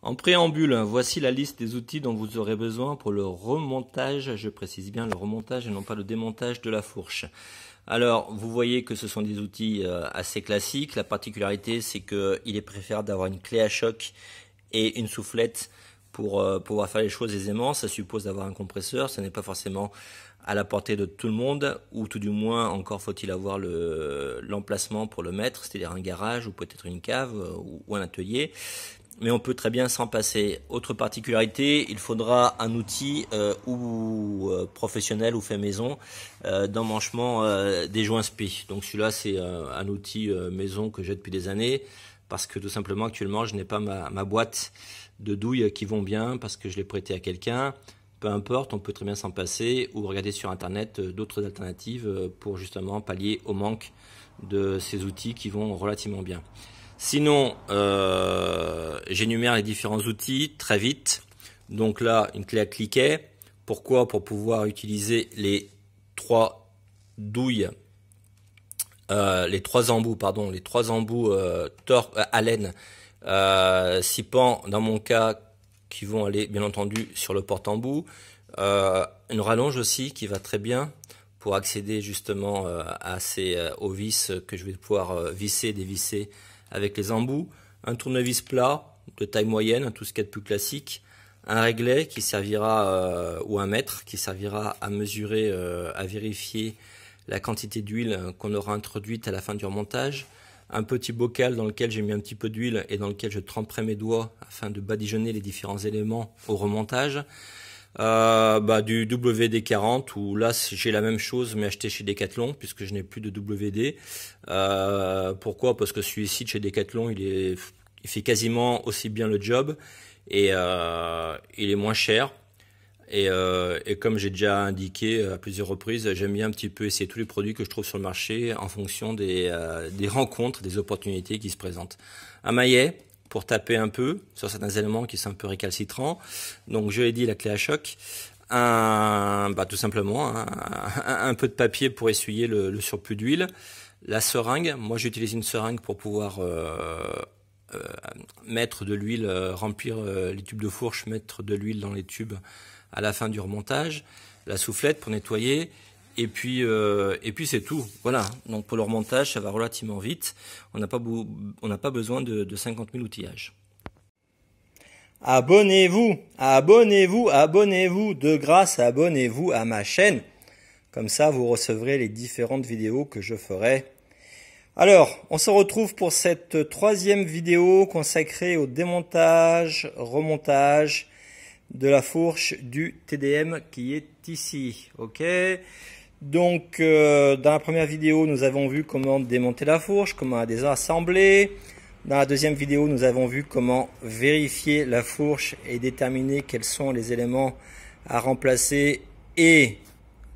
En préambule, voici la liste des outils dont vous aurez besoin pour le remontage, je précise bien le remontage et non pas le démontage de la fourche. Alors, vous voyez que ce sont des outils assez classiques. La particularité, c'est qu'il est préférable d'avoir une clé à choc et une soufflette pour pouvoir faire les choses aisément. Ça suppose d'avoir un compresseur, ce n'est pas forcément à la portée de tout le monde, ou tout du moins encore faut-il avoir l'emplacement pour le mettre, c'est-à-dire un garage ou peut-être une cave ou un atelier. Mais on peut très bien s'en passer. Autre particularité, il faudra un outil professionnel ou fait maison d'emmanchement des joints spi. Donc celui-là, c'est un outil maison que j'ai depuis des années parce que tout simplement actuellement, je n'ai pas ma boîte de douilles qui vont bien parce que je l'ai prêté à quelqu'un. Peu importe, on peut très bien s'en passer ou regarder sur internet d'autres alternatives pour justement pallier au manque de ces outils qui vont relativement bien. Sinon, j'énumère les différents outils très vite. Donc là, une clé à cliquet. Pourquoi? Pour pouvoir utiliser les trois douilles, les trois embouts Allen, 6 pans dans mon cas, qui vont aller bien entendu sur le porte-embout. Une rallonge aussi qui va très bien pour accéder justement aux vis que je vais pouvoir visser, dévisser avec les embouts, un tournevis plat de taille moyenne, tout ce qu'il y a de plus classique, un réglet qui servira, ou un mètre qui servira à mesurer, à vérifier la quantité d'huile qu'on aura introduite à la fin du remontage, un petit bocal dans lequel j'ai mis un petit peu d'huile et dans lequel je tremperai mes doigts afin de badigeonner les différents éléments au remontage. Du WD-40 où là j'ai la même chose mais acheté chez Decathlon puisque je n'ai plus de WD. Pourquoi? Parce que celui-ci de chez Decathlon il fait quasiment aussi bien le job et il est moins cher et comme j'ai déjà indiqué à plusieurs reprises, j'aime bien un petit peu essayer tous les produits que je trouve sur le marché en fonction des rencontres, des opportunités qui se présentent. Un maillet pour taper un peu sur certains éléments qui sont un peu récalcitrants. Donc je l'ai dit, la clé à choc, tout simplement un peu de papier pour essuyer le surplus d'huile, la seringue. Moi j'utilise une seringue pour pouvoir mettre de l'huile, remplir les tubes de fourche, mettre de l'huile dans les tubes à la fin du remontage, la soufflette pour nettoyer. Et puis c'est tout. Voilà. Donc pour le remontage, ça va relativement vite. On n'a pas besoin de 50 000 outillages. Abonnez-vous, abonnez-vous, abonnez-vous. De grâce, abonnez-vous à ma chaîne. Comme ça, vous recevrez les différentes vidéos que je ferai. Alors, on se retrouve pour cette troisième vidéo consacrée au démontage, remontage de la fourche du TDM qui est ici. Ok. Donc, dans la première vidéo, nous avons vu comment démonter la fourche, comment la désassembler. Dans la deuxième vidéo, nous avons vu comment vérifier la fourche et déterminer quels sont les éléments à remplacer et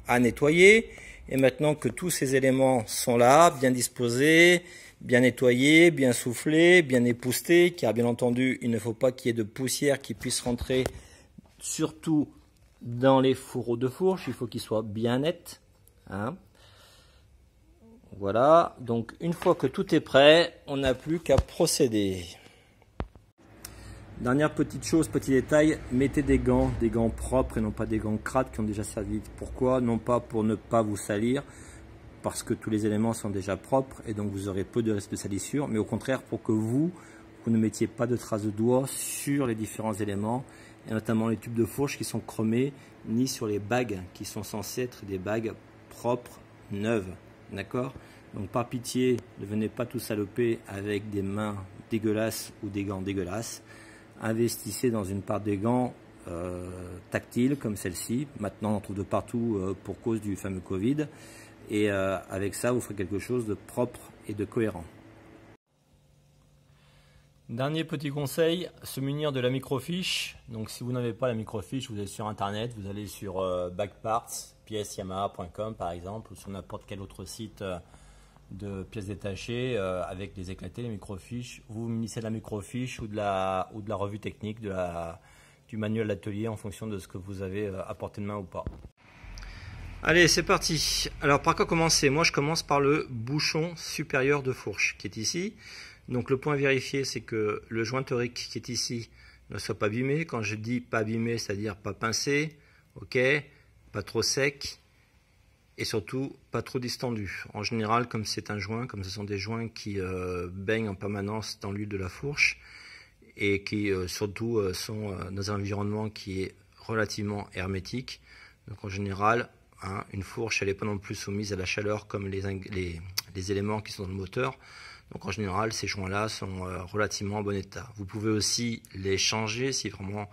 à nettoyer. Et maintenant que tous ces éléments sont là, bien disposés, bien nettoyés, bien soufflés, bien époussetés, car bien entendu, il ne faut pas qu'il y ait de poussière qui puisse rentrer, surtout dans les fourreaux de fourche. Il faut qu'ils soient bien nets. Voilà, donc une fois que tout est prêt, on n'a plus qu'à procéder. Dernière petite chose, petit détail, mettez des gants propres et non pas des gants crades qui ont déjà servi. Pourquoi? Non pas pour ne pas vous salir, parce que tous les éléments sont déjà propres et donc vous aurez peu de risque de salissure, mais au contraire pour que vous ne mettiez pas de traces de doigts sur les différents éléments, et notamment les tubes de fourche qui sont chromés, ni sur les bagues qui sont censées être des bagues propres, neuves. D'accord? Donc par pitié, ne venez pas tout saloper avec des mains dégueulasses ou des gants dégueulasses. Investissez dans une part des gants tactiles comme celle-ci. Maintenant, on en trouve de partout pour cause du fameux Covid. Et avec ça, vous ferez quelque chose de propre et de cohérent. Dernier petit conseil, se munir de la microfiche. Donc si vous n'avez pas la microfiche, vous allez sur internet, vous allez sur Backparts, pièces-yamaha.com par exemple, ou sur n'importe quel autre site de pièces détachées avec des éclatés, les microfiches. Vous munissez de la microfiche ou de la revue technique, du manuel d'atelier en fonction de ce que vous avez à portée de main ou pas. Allez, c'est parti. Alors par quoi commencer? Moi je commence par le bouchon supérieur de fourche qui est ici. Donc le point à vérifier, c'est que le jointorique qui est ici ne soit pas abîmé. Quand je dis pas abîmé, c'est-à-dire pas pincé, ok, pas trop sec et surtout pas trop distendu. En général, comme c'est un joint, comme ce sont des joints qui baignent en permanence dans l'huile de la fourche et qui surtout sont dans un environnement qui est relativement hermétique. Donc en général, hein, une fourche, elle n'est pas non plus soumise à la chaleur comme les éléments qui sont dans le moteur. Donc en général, ces joints-là sont relativement en bon état. Vous pouvez aussi les changer si vraiment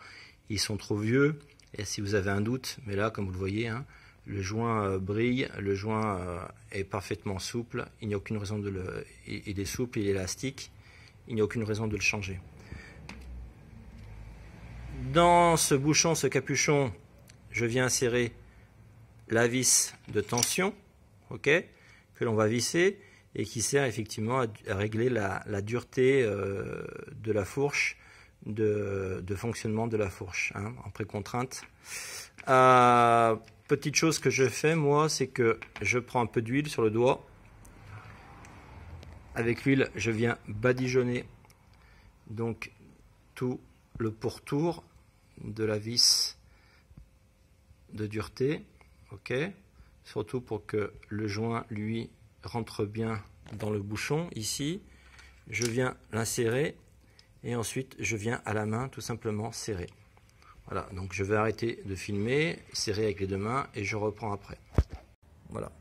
ils sont trop vieux et si vous avez un doute. Mais là, comme vous le voyez, hein, le joint brille, le joint est parfaitement souple. Il n'y a aucune raison il est souple, il est élastique. Il n'y a aucune raison de le changer. Dans ce bouchon, ce capuchon, je viens insérer la vis de tension, ok, que l'on va visser et qui sert effectivement à régler la dureté de la fourche, de fonctionnement de la fourche, hein, en précontrainte. Petite chose que je fais moi, c'est que je prends un peu d'huile sur le doigt. Avec l'huile, je viens badigeonner donc tout le pourtour de la vis de dureté, ok, surtout pour que le joint lui rentre bien dans le bouchon ici. Je viens l'insérer et ensuite je viens à la main tout simplement serrer. Voilà, donc je vais arrêter de filmer, serrer avec les deux mains et je reprends après. Voilà.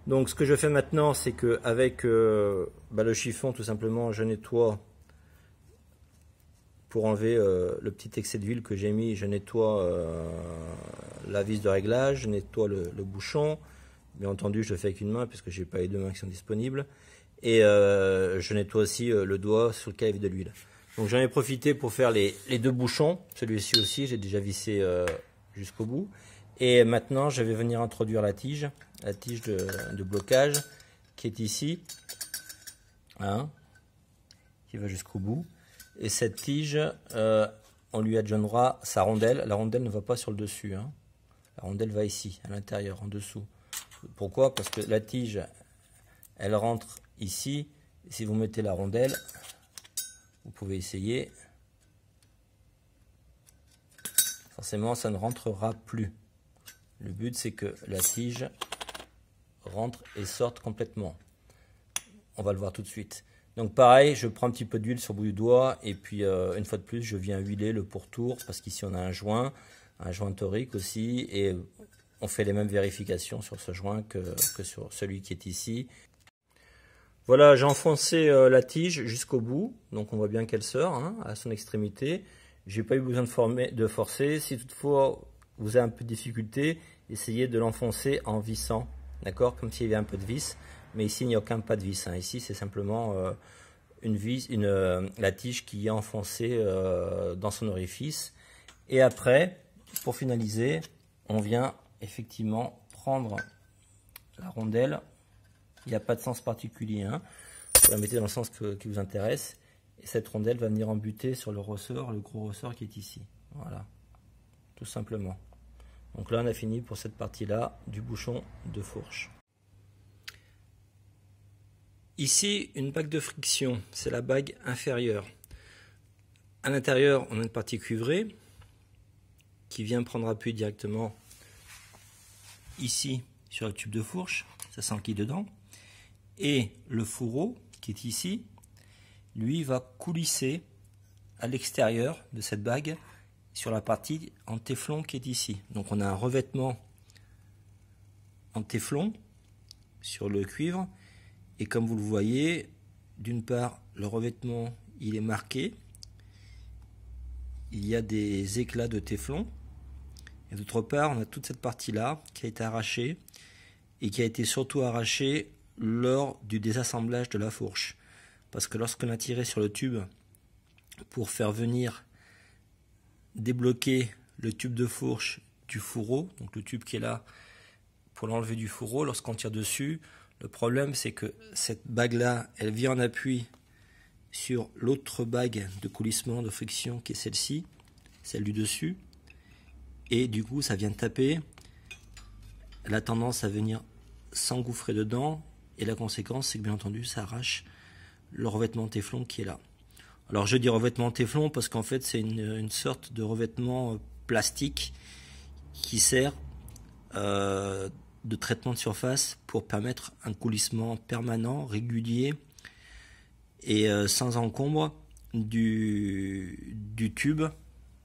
Donc ce que je fais maintenant, c'est que avec le chiffon tout simplement, je nettoie. Pour enlever le petit excès d'huile que j'ai mis, je nettoie la vis de réglage, je nettoie le bouchon. Bien entendu, je le fais avec une main puisque je n'ai pas les deux mains qui sont disponibles. Et je nettoie aussi le doigt sur lequel il y avait de l'huile. Donc j'en ai profité pour faire les deux bouchons. Celui-ci aussi, j'ai déjà vissé jusqu'au bout. Et maintenant, je vais venir introduire la tige de blocage qui est ici, hein, qui va jusqu'au bout. Et cette tige, on lui adjoindra sa rondelle. La rondelle ne va pas sur le dessus, hein. La rondelle va ici, à l'intérieur, en dessous. Pourquoi? Parce que la tige, elle rentre ici. Et si vous mettez la rondelle, vous pouvez essayer. Forcément, ça ne rentrera plus. Le but, c'est que la tige rentre et sorte complètement. On va le voir tout de suite. Donc pareil, je prends un petit peu d'huile sur le bout du doigt et puis une fois de plus, je viens huiler le pourtour parce qu'ici on a un joint torique aussi et on fait les mêmes vérifications sur ce joint que sur celui qui est ici. Voilà, j'ai enfoncé la tige jusqu'au bout, donc on voit bien qu'elle sort, hein, à son extrémité. J'ai pas eu besoin de forcer. Si toutefois vous avez un peu de difficulté, essayez de l'enfoncer en vissant, d'accord, comme s'il y avait un peu de vis. Mais ici, il n'y a aucun pas de vis, hein. Ici, c'est simplement la tige qui est enfoncée dans son orifice. Et après, pour finaliser, on vient effectivement prendre la rondelle. Il n'y a pas de sens particulier, hein. Vous la mettez dans le sens qui vous intéresse. Et cette rondelle va venir embuter sur le ressort, le gros ressort qui est ici. Voilà, tout simplement. Donc là, on a fini pour cette partie-là du bouchon de fourche. Ici, une bague de friction, c'est la bague inférieure. À l'intérieur, on a une partie cuivrée qui vient prendre appui directement ici sur le tube de fourche, ça s'enquille dedans. Et le fourreau qui est ici, lui va coulisser à l'extérieur de cette bague sur la partie en téflon qui est ici. Donc on a un revêtement en téflon sur le cuivre. Et comme vous le voyez, d'une part, le revêtement, il est marqué. Il y a des éclats de téflon. Et d'autre part, on a toute cette partie-là qui a été arrachée et qui a été surtout arrachée lors du désassemblage de la fourche. Parce que lorsqu'on a tiré sur le tube pour faire venir débloquer le tube de fourche du fourreau, donc le tube qui est là pour l'enlever du fourreau, lorsqu'on tire dessus, le problème, c'est que cette bague-là, elle vient en appui sur l'autre bague de coulissement, de friction, qui est celle-ci, celle du dessus. Et du coup, ça vient taper. Elle a tendance à venir s'engouffrer dedans. Et la conséquence, c'est que bien entendu, ça arrache le revêtement téflon qui est là. Alors je dis revêtement téflon parce qu'en fait c'est une sorte de revêtement plastique qui sert de traitement de surface pour permettre un coulissement permanent, régulier et sans encombre du tube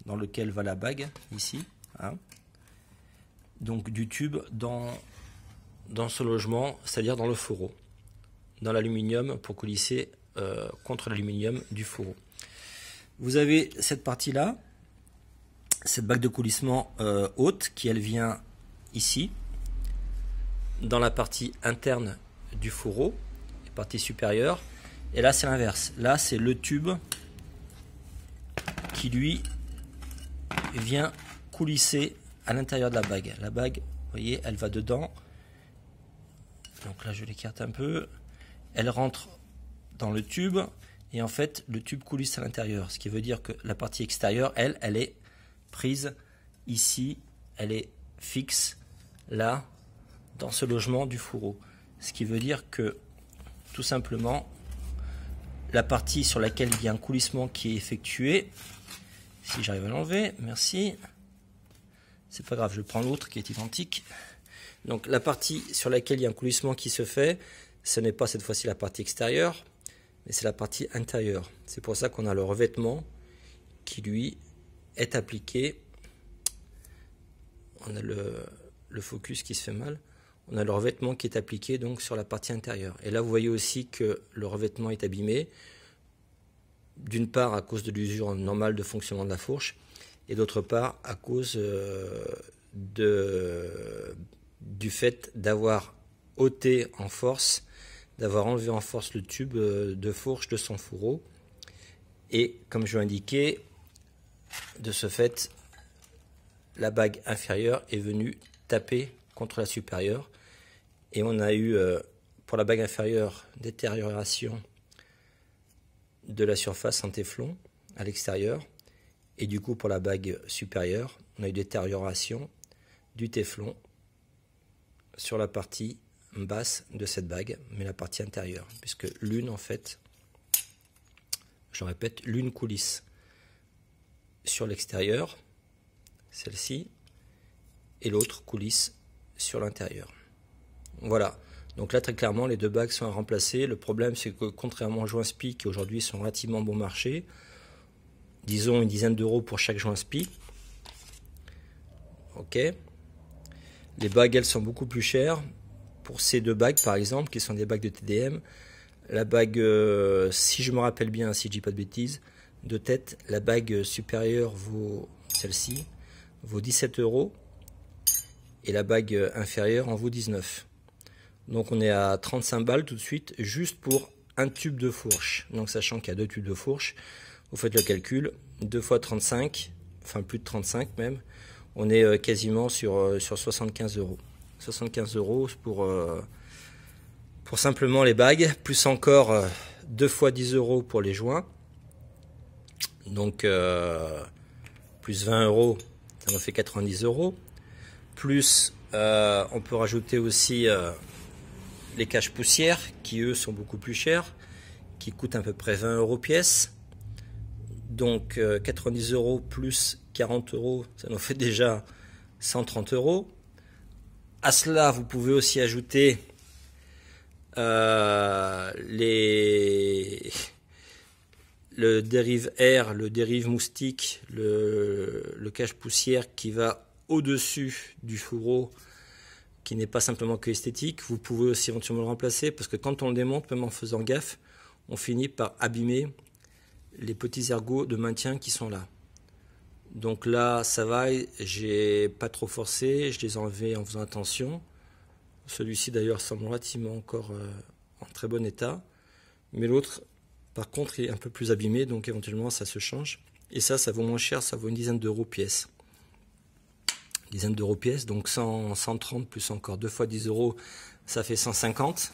dans lequel va la bague, ici. Hein. Donc du tube dans ce logement, c'est-à-dire dans le fourreau, dans l'aluminium pour coulisser contre l'aluminium du fourreau. Vous avez cette partie-là, cette bague de coulissement haute qui elle vient ici, dans la partie interne du fourreau, la partie supérieure, et là c'est l'inverse. Là c'est le tube qui lui vient coulisser à l'intérieur de la bague. La bague, vous voyez, elle va dedans. Donc là je l'écarte un peu. Elle rentre dans le tube et en fait le tube coulisse à l'intérieur. Ce qui veut dire que la partie extérieure, elle est prise ici, elle est fixe là dans ce logement du fourreau. Ce qui veut dire que tout simplement la partie sur laquelle il y a un coulissement qui est effectué, si j'arrive à l'enlever, merci, c'est pas grave, je prends l'autre qui est identique. Donc la partie sur laquelle il y a un coulissement qui se fait, ce n'est pas cette fois-ci la partie extérieure, mais c'est la partie intérieure. C'est pour ça qu'on a le revêtement qui lui est appliqué. On a le focus qui se fait mal. On a le revêtement qui est appliqué donc sur la partie intérieure. Et là vous voyez aussi que le revêtement est abîmé, d'une part à cause de l'usure normale de fonctionnement de la fourche, et d'autre part à cause du fait d'avoir ôté en force, d'avoir enlevé en force le tube de fourche de son fourreau. Et comme je l'ai indiqué, de ce fait, la bague inférieure est venue taper contre la supérieure. Et on a eu, pour la bague inférieure, détérioration de la surface en téflon à l'extérieur. Et du coup, pour la bague supérieure, on a eu détérioration du téflon sur la partie basse de cette bague, mais la partie intérieure, puisque l'une, en fait, je répète, l'une coulisse sur l'extérieur, celle-ci, et l'autre coulisse sur l'intérieur. Voilà, donc là très clairement les deux bagues sont à remplacer. Le problème c'est que contrairement aux joints spi qui aujourd'hui sont relativement bon marché, disons une dizaine d'euros pour chaque joint spi, ok, les bagues elles sont beaucoup plus chères. Pour ces deux bagues par exemple qui sont des bagues de TDM, la bague, si je me rappelle bien, si je dis pas de bêtises, de tête, la bague supérieure vaut, celle-ci, vaut 17 euros et la bague inférieure en vaut 19. Donc on est à 35 balles tout de suite, juste pour un tube de fourche. Donc sachant qu'il y a deux tubes de fourche, vous faites le calcul, 2 fois 35, enfin plus de 35 même, on est quasiment sur 75 euros. 75 euros pour simplement les bagues, plus encore 2 fois 10 euros pour les joints. Donc plus 20 euros, ça nous fait 90 euros. Plus on peut rajouter aussi les caches poussières qui eux sont beaucoup plus chers, qui coûtent à peu près 20 euros pièce. Donc 90 euros plus 40 euros, ça nous fait déjà 130 euros. À cela, vous pouvez aussi ajouter le dérive air, le dérive moustique, le cache poussière qui va au-dessus du fourreau, qui n'est pas simplement que esthétique. Vous pouvez aussi éventuellement le remplacer parce que quand on le démonte, même en faisant gaffe, on finit par abîmer les petits ergots de maintien qui sont là. Donc là ça va, j'ai pas trop forcé, je les ai enlevés en faisant attention. Celui-ci d'ailleurs semble relativement encore en très bon état, mais l'autre par contre est un peu plus abîmé, donc éventuellement ça se change. Et ça vaut moins cher, ça vaut une dizaine d'euros pièce. Dizaine d'euros pièce, donc 130 plus encore 2 fois 10 euros, ça fait 150.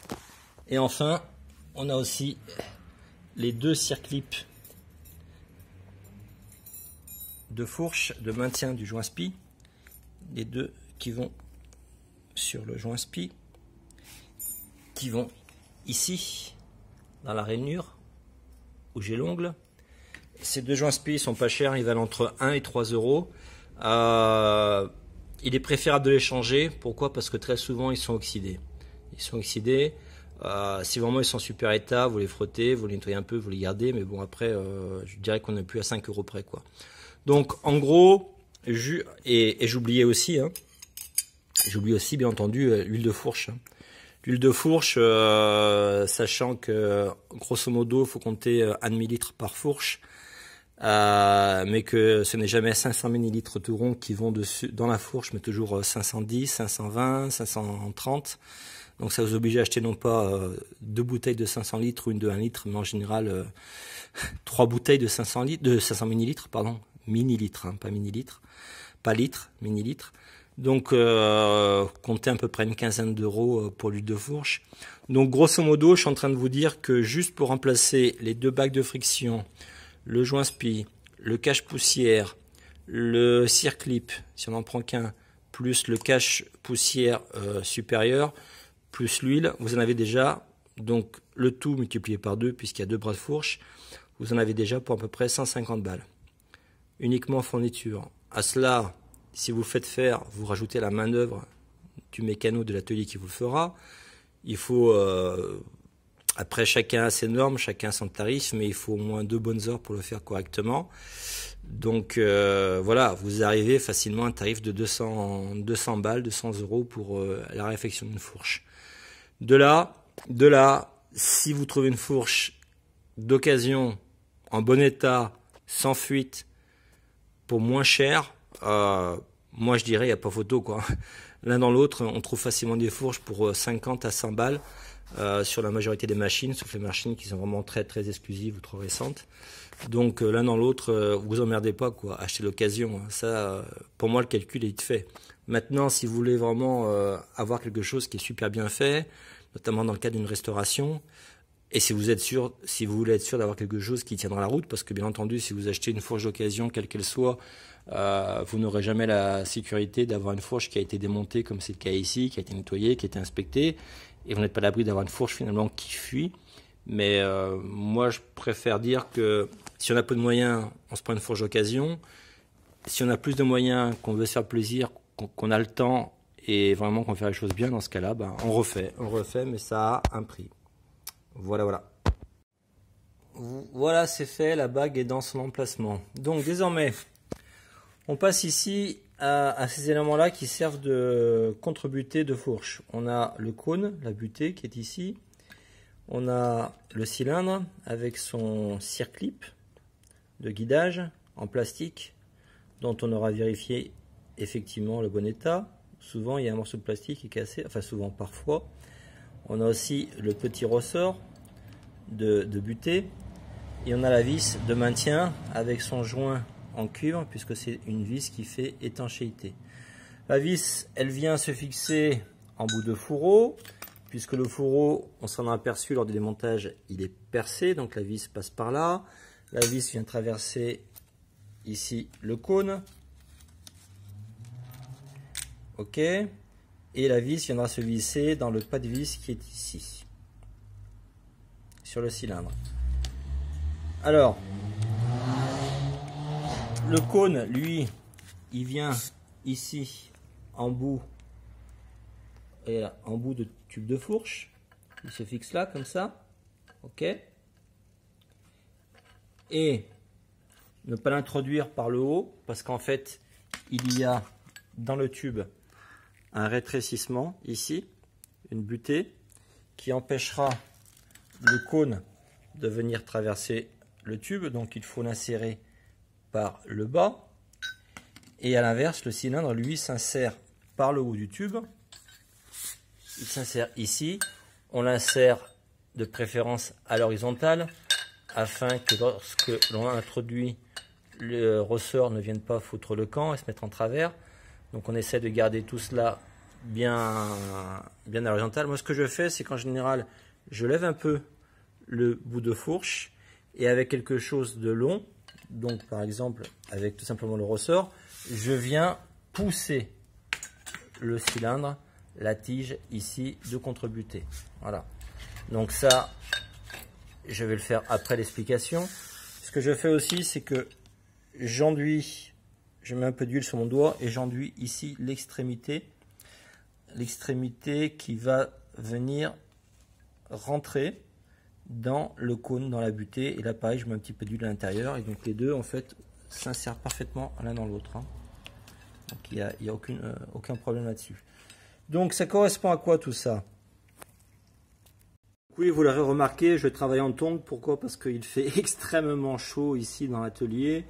Et enfin, on a aussi les deux circlips de fourche de maintien du joint spi, les deux qui vont sur le joint spi, qui vont ici dans la rainure où j'ai l'ongle, Ces deux joints SPI sont pas chers, ils valent entre 1 et 3 euros. Il est préférable de les changer. Pourquoi? Parce que très souvent ils sont oxydés. Ils sont oxydés. Si vraiment ils sont en super état, vous les frottez, vous les nettoyez un peu, vous les gardez. Mais bon, après, je dirais qu'on n'est plus à 5 euros près, quoi. Donc, en gros, et j'oubliais aussi, hein, bien entendu, l'huile de fourche. L'huile de fourche, sachant que grosso modo, il faut compter 1 demi-litre par fourche, mais que ce n'est jamais 500 millilitres tout rond qui vont dessus dans la fourche, mais toujours 510, 520, 530. Donc ça vous oblige à acheter non pas 2 bouteilles de 500 litres ou une de 1 litre, mais en général 3 bouteilles de 500 millilitres, pardon, millilitres, hein, pas millilitres, pas litres, millilitres. Donc, comptez à peu près une quinzaine d'euros pour l'huile de fourche. Donc, grosso modo, je suis en train de vous dire que juste pour remplacer les 2 bacs de friction, le joint SPI, le cache-poussière, le cire-clip, si on n'en prend qu'un, plus le cache-poussière supérieur, plus l'huile, vous en avez déjà, donc le tout multiplié par 2, puisqu'il y a 2 bras de fourche, vous en avez déjà pour à peu près 150 balles. Uniquement en fourniture. À cela, si vous faites faire, vous rajoutez la main-d'œuvre du mécano de l'atelier qui vous le fera. Il faut, après chacun a ses normes, chacun a son tarif, mais il faut au moins 2 bonnes heures pour le faire correctement. Donc voilà, vous arrivez facilement à un tarif de 200 balles, 200 euros pour la réfection d'une fourche. De là, si vous trouvez une fourche d'occasion, en bon état, sans fuite, pour moins cher, moi je dirais il n'y a pas photo, quoi. L'un dans l'autre, on trouve facilement des fourches pour 50 à 100 balles sur la majorité des machines, sauf les machines qui sont vraiment très très exclusives ou trop récentes. Donc l'un dans l'autre, vous emmerdez pas, quoi. Achetez l'occasion. Ça, pour moi, le calcul est vite fait. Maintenant, si vous voulez vraiment avoir quelque chose qui est super bien fait, notamment dans le cadre d'une restauration, et si vous voulez être sûr d'avoir quelque chose qui tiendra la route, parce que bien entendu, si vous achetez une fourche d'occasion, quelle qu'elle soit, vous n'aurez jamais la sécurité d'avoir une fourche qui a été démontée, comme c'est le cas ici, qui a été nettoyée, qui a été inspectée, et vous n'êtes pas à l'abri d'avoir une fourche finalement qui fuit. Mais moi, je préfère dire que si on a peu de moyens, on se prend une fourche d'occasion. Si on a plus de moyens, qu'on veut se faire plaisir, qu'on a le temps et vraiment qu'on fait les choses bien, dans ce cas-là, ben, on refait, mais ça a un prix. Voilà. Voilà, c'est fait, la bague est dans son emplacement. Donc désormais, on passe ici à ces éléments-là qui servent de contre-butée de fourche. On a le cône, la butée qui est ici. On a le cylindre avec son cire-clip de guidage en plastique dont on aura vérifié effectivement le bon état. Souvent, il y a un morceau de plastique qui est cassé, enfin souvent, parfois. On a aussi le petit ressort de butée et on a la vis de maintien avec son joint en cuivre puisque c'est une vis qui fait étanchéité. La vis, elle vient se fixer en bout de fourreau puisque le fourreau, on s'en a aperçu lors du démontage, il est percé, donc la vis passe par là. La vis vient traverser ici le cône. Ok. Et la vis viendra se visser dans le pas de vis qui est ici, sur le cylindre. Alors, le cône, lui, il vient ici, en bout, et là, en bout de tube de fourche. Il se fixe là, comme ça. Ok. Et ne pas l'introduire par le haut, parce qu'en fait, il y a dans le tube un rétrécissement ici, une butée qui empêchera le cône de venir traverser le tube, donc il faut l'insérer par le bas. Et à l'inverse, le cylindre lui s'insère par le haut du tube. Il s'insère ici, on l'insère de préférence à l'horizontale afin que lorsque l'on introduit le ressort ne vienne pas foutre le camp et se mettre en travers. Donc on essaie de garder tout cela bien à l'horizontale. Moi ce que je fais, c'est qu'en général je lève un peu le bout de fourche et avec quelque chose de long, donc par exemple avec tout simplement le ressort, je viens pousser le cylindre, la tige ici de contre-butée. Voilà. Donc ça, je vais le faire après l'explication. ce que je fais aussi, c'est que j'enduis, je mets un peu d'huile sur mon doigt et j'enduis ici l'extrémité qui va venir rentrer dans le cône, dans la butée. Et là pareil, je mets un petit peu d'huile à l'intérieur et donc les deux en fait s'insèrent parfaitement l'un dans l'autre. Donc il n'y a aucun problème là-dessus. Donc ça correspond à quoi tout ça? Oui, vous l'aurez remarqué, je travaille en tongs. Pourquoi? Parce qu'il fait extrêmement chaud ici dans l'atelier.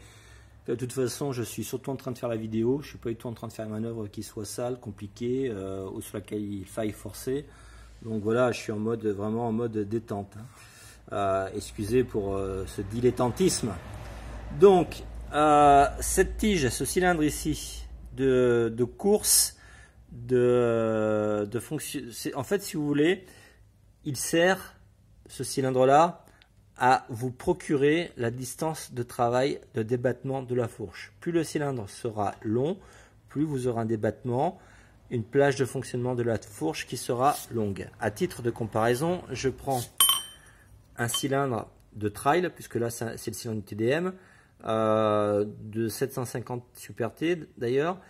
De toute façon, je suis surtout en train de faire la vidéo. Je ne suis pas du tout en train de faire une manœuvre qui soit sale, compliquée, ou sur laquelle il faille forcer. Donc voilà, je suis vraiment en mode détente. Excusez pour ce dilettantisme. Donc, cette tige, ce cylindre ici de course, de fonction, en fait, si vous voulez, il sert, ce cylindre-là, à vous procurer la distance de travail de débattement de la fourche. Plus le cylindre sera long, plus vous aurez un débattement, une plage de fonctionnement de la fourche qui sera longue. À titre de comparaison, je prends un cylindre de trail, puisque là c'est le cylindre TDM, de 750 Super T d'ailleurs,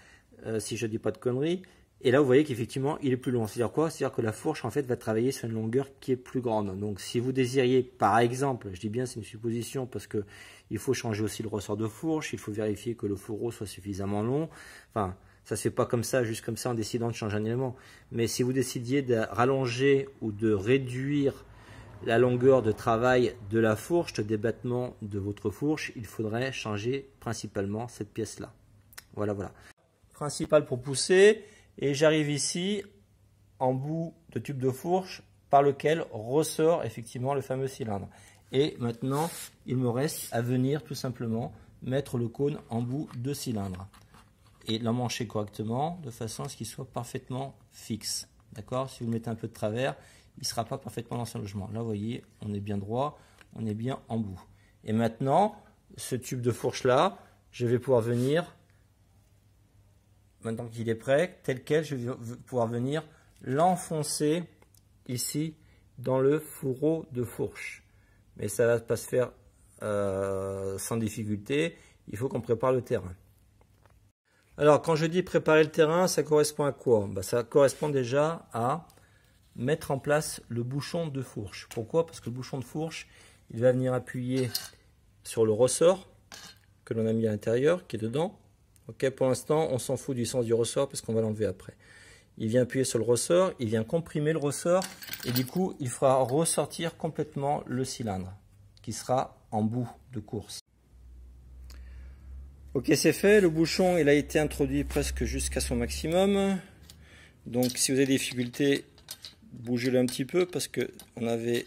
si je ne dis pas de conneries. Et là, vous voyez qu'effectivement, il est plus long. C'est-à-dire quoi? C'est-à-dire que la fourche, en fait, va travailler sur une longueur qui est plus grande. Donc, si vous désiriez, par exemple, je dis bien c'est une supposition parce que il faut changer aussi le ressort de fourche, il faut vérifier que le fourreau soit suffisamment long. Enfin, ça se fait pas comme ça, juste comme ça, en décidant de changer un élément. Mais si vous décidiez de rallonger ou de réduire la longueur de travail de la fourche, de débattement de votre fourche, il faudrait changer principalement cette pièce-là. Voilà, voilà. Principal pour pousser. Et j'arrive ici en bout de tube de fourche par lequel ressort effectivement le fameux cylindre. Et maintenant, il me reste à venir tout simplement mettre le cône en bout de cylindre. Et l'emmancher correctement de façon à ce qu'il soit parfaitement fixe. D'accord? Si vous le mettez un peu de travers, il ne sera pas parfaitement dans son logement. Là, vous voyez, on est bien droit, on est bien en bout. Et maintenant, ce tube de fourche là, je vais pouvoir venir... Maintenant qu'il est prêt, tel quel, je vais pouvoir venir l'enfoncer ici dans le fourreau de fourche. Mais ça ne va pas se faire sans difficulté. Il faut qu'on prépare le terrain. Alors, quand je dis préparer le terrain, ça correspond à quoi? Ça correspond déjà à mettre en place le bouchon de fourche. Pourquoi? Parce que le bouchon de fourche, il va venir appuyer sur le ressort que l'on a mis à l'intérieur, qui est dedans. Okay, pour l'instant, on s'en fout du sens du ressort parce qu'on va l'enlever après. Il vient appuyer sur le ressort, il vient comprimer le ressort et du coup, il fera ressortir complètement le cylindre qui sera en bout de course. Ok, c'est fait. Le bouchon, il a été introduit presque jusqu'à son maximum. Donc, si vous avez des difficultés, bougez-le un petit peu parce qu'on avait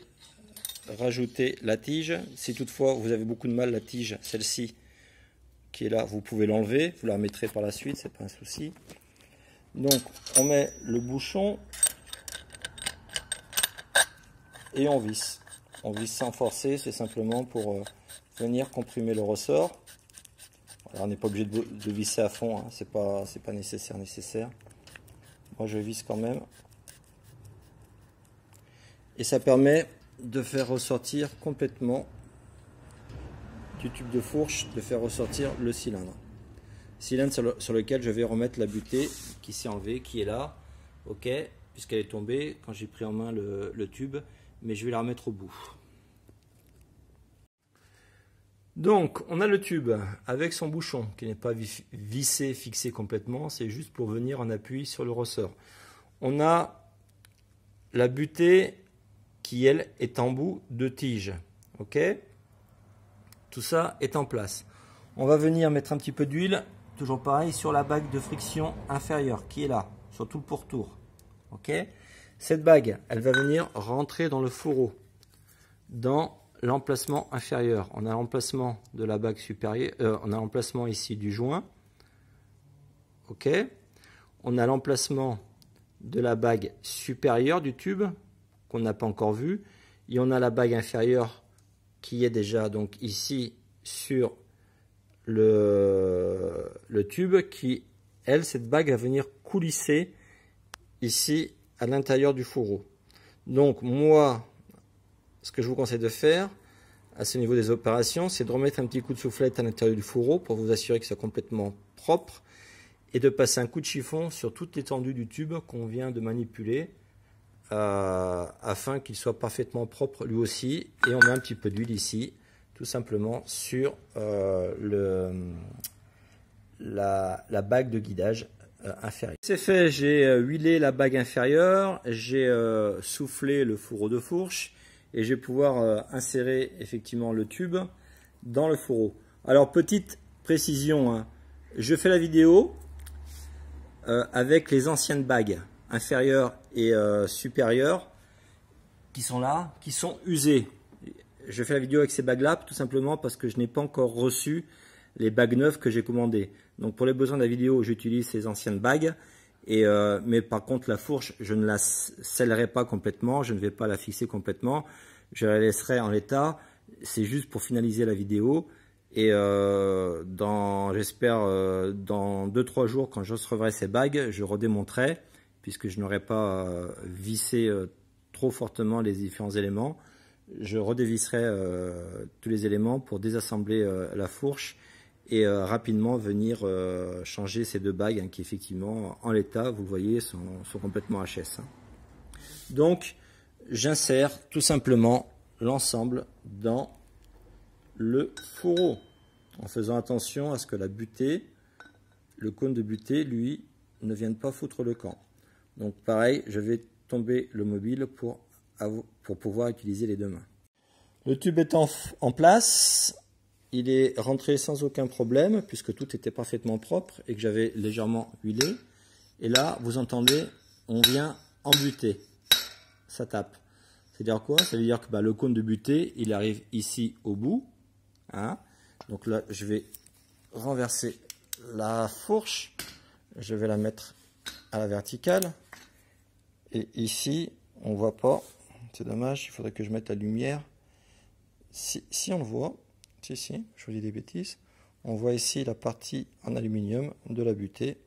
rajouté la tige. Si toutefois, vous avez beaucoup de mal, la tige, celle-ci, qui est là, vous pouvez l'enlever, vous la remettrez par la suite, c'est pas un souci. Donc on met le bouchon et on visse. On visse sans forcer, c'est simplement pour venir comprimer le ressort. Alors, on n'est pas obligé de visser à fond, hein. C'est pas nécessaire. Moi je visse quand même. Et ça permet de faire ressortir complètement du tube de fourche, de faire ressortir le cylindre. Cylindre sur lequel je vais remettre la butée qui s'est enlevée, qui est là, ok, puisqu'elle est tombée quand j'ai pris en main le tube, mais je vais la remettre au bout. Donc, on a le tube avec son bouchon qui n'est pas vissé, fixé complètement, c'est juste pour venir en appui sur le ressort. On a la butée qui, elle, est en bout de tige, ok. Tout ça est en place. On va venir mettre un petit peu d'huile, toujours pareil, sur la bague de friction inférieure qui est là, sur tout le pourtour. Ok. Cette bague, elle va venir rentrer dans le fourreau, dans l'emplacement inférieur. On a l'emplacement de la bague supérieure, on a l'emplacement ici du joint. Ok. On a l'emplacement de la bague supérieure du tube, qu'on n'a pas encore vu. Et on a la bague inférieure qui est déjà donc ici sur le tube qui, elle, cette bague va venir coulisser ici à l'intérieur du fourreau. Donc moi, ce que je vous conseille de faire, à ce niveau des opérations, c'est de remettre un petit coup de soufflette à l'intérieur du fourreau pour vous assurer qu'il soit complètement propre et de passer un coup de chiffon sur toute l'étendue du tube qu'on vient de manipuler afin qu'il soit parfaitement propre lui aussi. Et on met un petit peu d'huile ici, tout simplement sur la bague de guidage inférieure. C'est fait, j'ai huilé la bague inférieure, j'ai soufflé le fourreau de fourche et je vais pouvoir insérer effectivement le tube dans le fourreau. Alors petite précision, hein, je fais la vidéo avec les anciennes bagues inférieures et supérieures qui sont là, qui sont usées. Je fais la vidéo avec ces bagues là tout simplement parce que je n'ai pas encore reçu les bagues neuves que j'ai commandées. Donc pour les besoins de la vidéo, j'utilise ces anciennes bagues. Mais par contre la fourche, je ne la scellerai pas complètement, je ne vais pas la fixer complètement, je la laisserai en l'état. C'est juste pour finaliser la vidéo. Et j'espère dans 2-3 jours, quand je recevrai ces bagues, je redémonterai, puisque je n'aurai pas vissé trop fortement les différents éléments. Je redévisserai tous les éléments pour désassembler la fourche et rapidement venir changer ces 2 bagues hein, qui effectivement en l'état, vous le voyez, sont complètement HS. Hein. Donc j'insère tout simplement l'ensemble dans le fourreau en faisant attention à ce que la butée, le cône de butée, lui, ne vienne pas foutre le camp. Donc pareil, je vais tomber le mobile pour pouvoir utiliser les 2 mains. Le tube étant en place, il est rentré sans aucun problème puisque tout était parfaitement propre et que j'avais légèrement huilé. Et là, vous entendez, on vient embuter. Ça tape. C'est-à-dire quoi? Ça veut dire que le cône de butée, il arrive ici au bout. Hein. Donc là, je vais renverser la fourche. Je vais la mettre à la verticale. Et ici, on ne voit pas. C'est dommage, il faudrait que je mette la lumière. Si on le voit, si, je vous dis des bêtises, on voit ici la partie en aluminium de la butée.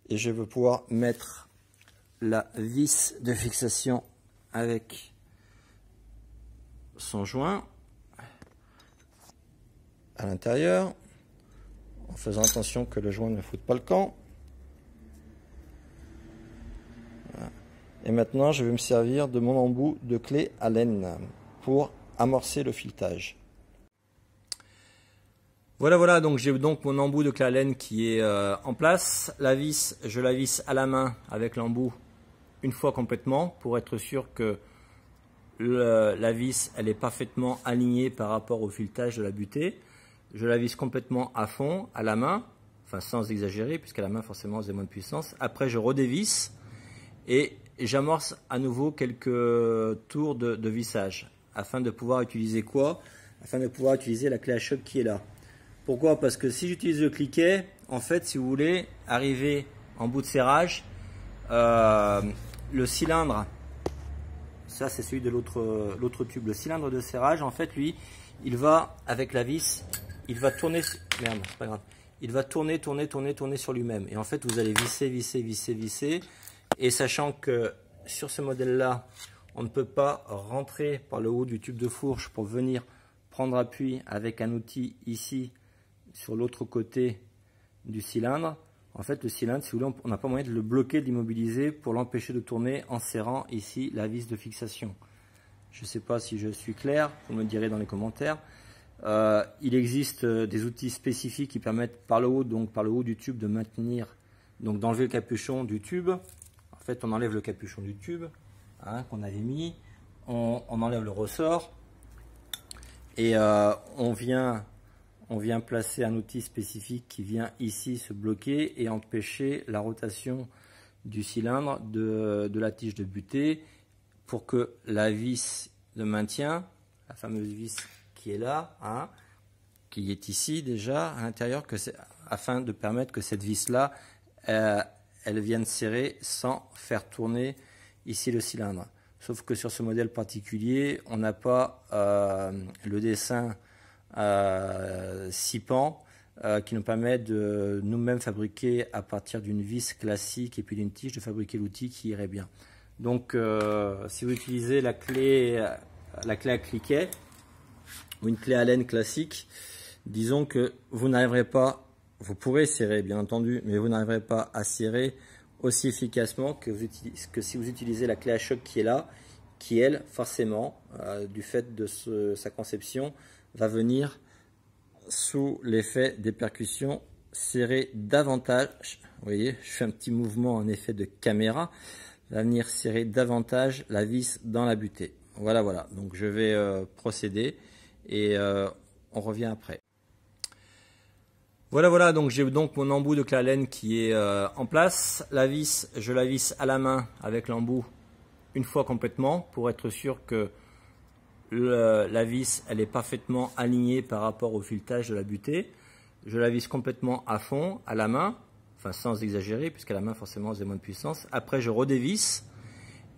Et je vais pouvoir mettre la vis de fixation avec son joint à l'intérieur, en faisant attention que le joint ne foute pas le camp. Voilà. Et maintenant, je vais me servir de mon embout de clé Allen pour amorcer le filetage. Voilà, donc j'ai donc mon embout de clé Allen qui est en place. La vis, je la visse à la main avec l'embout une fois complètement pour être sûr que la vis elle est parfaitement alignée par rapport au filetage de la butée. Je la visse complètement à fond à la main, enfin sans exagérer puisqu'à la main forcément c'est moins de puissance. Après je redévisse et j'amorce à nouveau quelques tours de vissage afin de pouvoir utiliser quoi? Afin de pouvoir utiliser la clé à choc qui est là. Pourquoi? Parce que si j'utilise le cliquet, en fait si vous voulez arriver en bout de serrage, le cylindre, ça c'est celui de l'autre tube, le cylindre de serrage, en fait lui, il va avec la vis, il va tourner, merde, c'est pas grave, il va tourner sur lui-même. Et en fait vous allez visser, et sachant que sur ce modèle-là, on ne peut pas rentrer par le haut du tube de fourche pour venir prendre appui avec un outil ici sur l'autre côté du cylindre. En fait, le cylindre, si vous voulez, on n'a pas moyen de le bloquer, de l'immobiliser pour l'empêcher de tourner en serrant ici la vis de fixation. Je ne sais pas si je suis clair, vous me le direz dans les commentaires. Il existe des outils spécifiques qui permettent par le haut du tube de maintenir, donc d'enlever le capuchon du tube. En fait, on enlève le capuchon du tube hein, qu'on avait mis, on enlève le ressort et on vient placer un outil spécifique qui vient ici se bloquer et empêcher la rotation du cylindre de la tige de butée pour que la vis de maintien, la fameuse vis qui est là, hein, qui est ici déjà à l'intérieur, afin de permettre que cette vis là elle vienne serrer sans faire tourner ici le cylindre. Sauf que sur ce modèle particulier, on n'a pas le dessin 6 pans qui nous permet de nous-mêmes fabriquer à partir d'une vis classique et puis d'une tige, de fabriquer l'outil qui irait bien. Donc si vous utilisez la clé à cliquet, ou une clé Allen classique, disons que vous n'arriverez pas, vous pourrez serrer bien entendu, mais vous n'arriverez pas à serrer aussi efficacement que si vous utilisez la clé à choc qui est là, qui elle, forcément, du fait de sa conception, va venir sous l'effet des percussions serrer davantage. Vous voyez, je fais un petit mouvement en effet de caméra, va venir serrer davantage la vis dans la butée. Voilà, voilà. Donc je vais procéder et on revient après. Voilà, voilà. Donc j'ai donc mon embout de clé Allen qui est en place. La vis, je la visse à la main avec l'embout une fois complètement pour être sûr que la vis elle est parfaitement alignée par rapport au filetage de la butée. Je la visse complètement à fond à la main, enfin sans exagérer puisqu'à la main forcément j'ai moins de puissance. Après je redévisse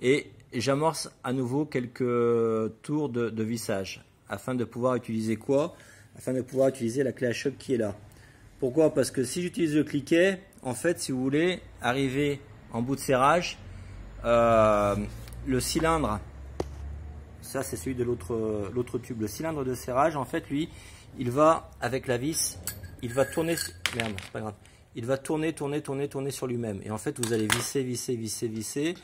et j'amorce à nouveau quelques tours de vissage afin de pouvoir utiliser quoi? Afin de pouvoir utiliser la clé à choc qui est là. Pourquoi? Parce que si j'utilise le cliquet, en fait si vous voulez arriver en bout de serrage, le cylindre, ça c'est celui de l'autre tube, le cylindre de serrage, en fait lui, il va avec la vis, il va tourner, merde, c'est pas grave, il va tourner sur lui-même. Et en fait vous allez visser,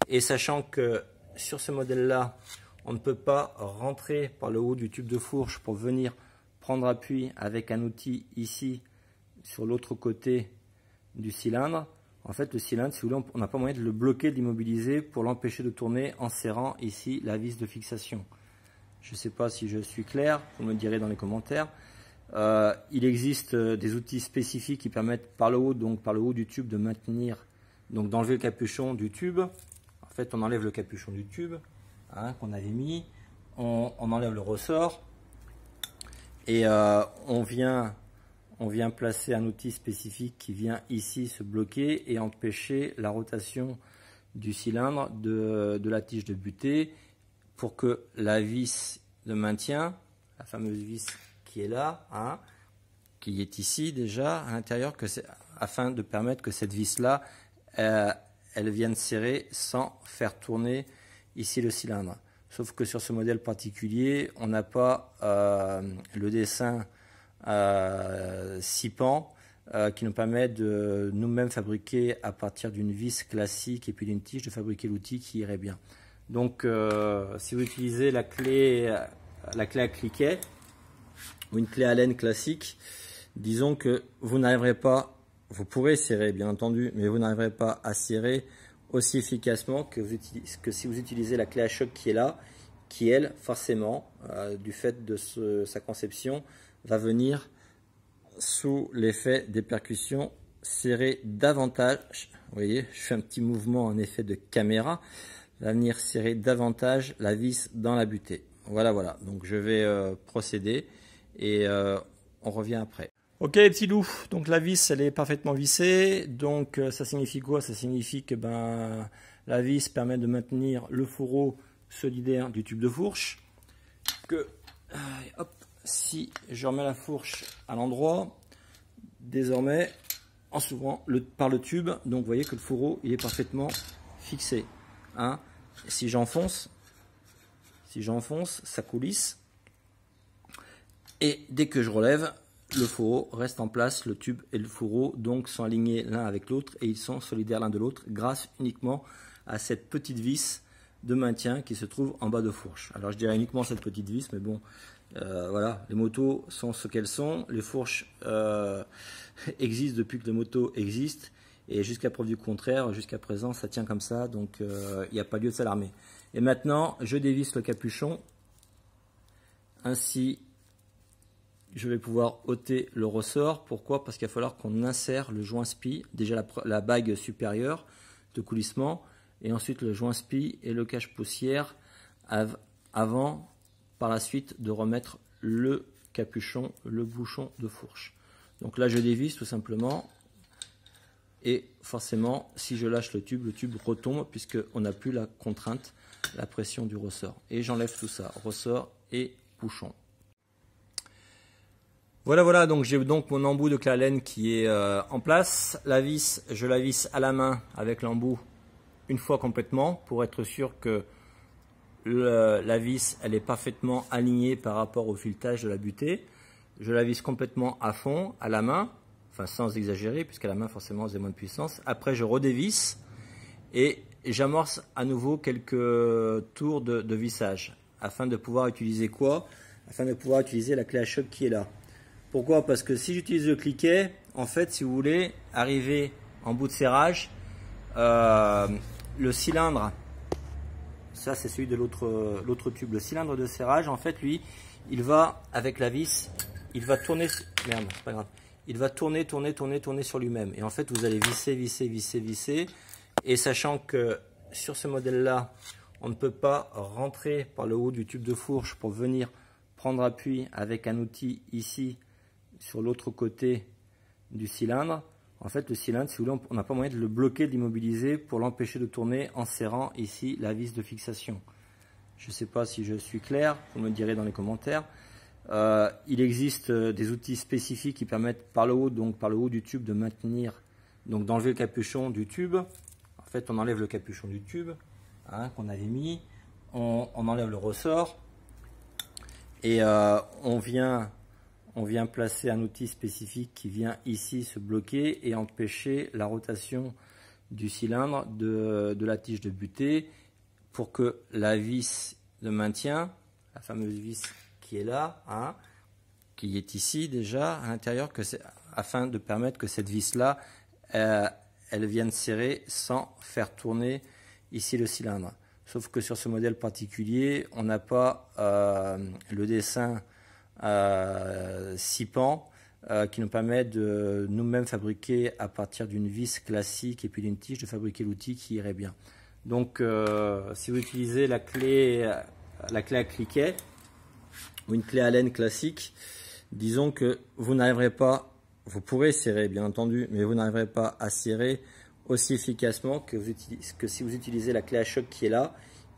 et sachant que sur ce modèle-là, on ne peut pas rentrer par le haut du tube de fourche pour venir prendre appui avec un outil ici sur l'autre côté du cylindre. En fait, le cylindre, si vous voulez, on n'a pas moyen de le bloquer, d'immobiliser pour l'empêcher de tourner en serrant ici la vis de fixation. Je ne sais pas si je suis clair, vous me direz dans les commentaires. Il existe des outils spécifiques qui permettent par le haut du tube de maintenir, donc d'enlever le capuchon du tube. En fait, on enlève le capuchon du tube qu'on avait mis, on enlève le ressort et on vient placer un outil spécifique qui vient ici se bloquer et empêcher la rotation du cylindre de la tige de butée pour que la vis de maintien, la fameuse vis qui est là, qui est ici déjà à l'intérieur, afin de permettre que cette vis là elle vienne serrer sans faire tourner ici le cylindre. Sauf que sur ce modèle particulier, on n'a pas le dessin 6 pans qui nous permet de nous-mêmes fabriquer à partir d'une vis classique et puis d'une tige, de fabriquer l'outil qui irait bien. Donc si vous utilisez la clé à cliquet ou une clé Allen classique, disons que vous n'arriverez pas, vous pourrez serrer bien entendu, mais vous n'arriverez pas à serrer aussi efficacement que si vous utilisez la clé à choc qui est là, qui elle, forcément, du fait de sa conception, va venir sous l'effet des percussions serrer davantage. Vous voyez, je fais un petit mouvement en effet de caméra, va venir serrer davantage la vis dans la butée. Voilà, voilà. Donc je vais procéder et on revient après. Ok les petits loups, donc la vis elle est parfaitement vissée, donc ça signifie quoi? Ça signifie que la vis permet de maintenir le fourreau solidaire du tube de fourche, que hop, si je remets la fourche à l'endroit, désormais en s'ouvrant par le tube, donc vous voyez que le fourreau il est parfaitement fixé. Si j'enfonce, ça coulisse, et dès que je relève, le fourreau reste en place, le tube et le fourreau donc sont alignés l'un avec l'autre et ils sont solidaires l'un de l'autre grâce uniquement à cette petite vis de maintien qui se trouve en bas de fourche. Alors je dirais uniquement cette petite vis, mais bon, voilà, les motos sont ce qu'elles sont, les fourches existent depuis que les motos existent et jusqu'à preuve du contraire, jusqu'à présent ça tient comme ça, donc il n'y a pas lieu de s'alarmer. Et maintenant je dévisse le capuchon, ainsi je vais pouvoir ôter le ressort. Pourquoi? Parce qu'il va falloir qu'on insère le joint spi, déjà la bague supérieure de coulissement, et ensuite le joint spi et le cache-poussière avant, par la suite, de remettre le capuchon, le bouchon de fourche. Donc là, je dévisse tout simplement, et forcément, si je lâche le tube retombe, puisqu'on n'a plus la contrainte, la pression du ressort. Et j'enlève tout ça, ressort et bouchon. Voilà, voilà, donc j'ai donc mon embout de clé Allen qui est en place. La vis, je la visse à la main avec l'embout une fois complètement pour être sûr que la vis elle est parfaitement alignée par rapport au filetage de la butée. Je la visse complètement à fond, à la main, enfin sans exagérer, puisqu'à la main forcément vous avez moins de puissance. Après je redévisse et j'amorce à nouveau quelques tours de vissage, afin de pouvoir utiliser quoi? Afin de pouvoir utiliser la clé à choc qui est là. Pourquoi? Parce que si j'utilise le cliquet, en fait si vous voulez arriver en bout de serrage, le cylindre, ça c'est celui de l'autre tube, le cylindre de serrage, en fait lui, il va avec la vis, il va tourner, merde, c'est pas grave, il va tourner sur lui-même. Et en fait vous allez visser, et sachant que sur ce modèle là, on ne peut pas rentrer par le haut du tube de fourche pour venir prendre appui avec un outil ici sur l'autre côté du cylindre. En fait, le cylindre, si vous voulez, on n'a pas moyen de le bloquer, de l'immobiliser pour l'empêcher de tourner en serrant ici la vis de fixation. Je ne sais pas si je suis clair, vous me direz dans les commentaires. Il existe des outils spécifiques qui permettent par le haut, donc par le haut du tube, de maintenir, donc d'enlever le capuchon du tube. En fait, on enlève le capuchon du tube hein, qu'on avait mis, on enlève le ressort et on vient placer un outil spécifique qui vient ici se bloquer et empêcher la rotation du cylindre de la tige de butée pour que la vis de maintien, la fameuse vis qui est là, hein, qui est ici déjà à l'intérieur, afin de permettre que cette vis là elle vienne serrer sans faire tourner ici le cylindre. Sauf que sur ce modèle particulier, on n'a pas le dessin 6 pans qui nous permet de nous-mêmes fabriquer à partir d'une vis classique et puis d'une tige, de fabriquer l'outil qui irait bien. Donc si vous utilisez la clé à cliquet ou une clé Allen classique, disons que vous n'arriverez pas, vous pourrez serrer bien entendu, mais vous n'arriverez pas à serrer aussi efficacement que si vous utilisez la clé à choc qui est là,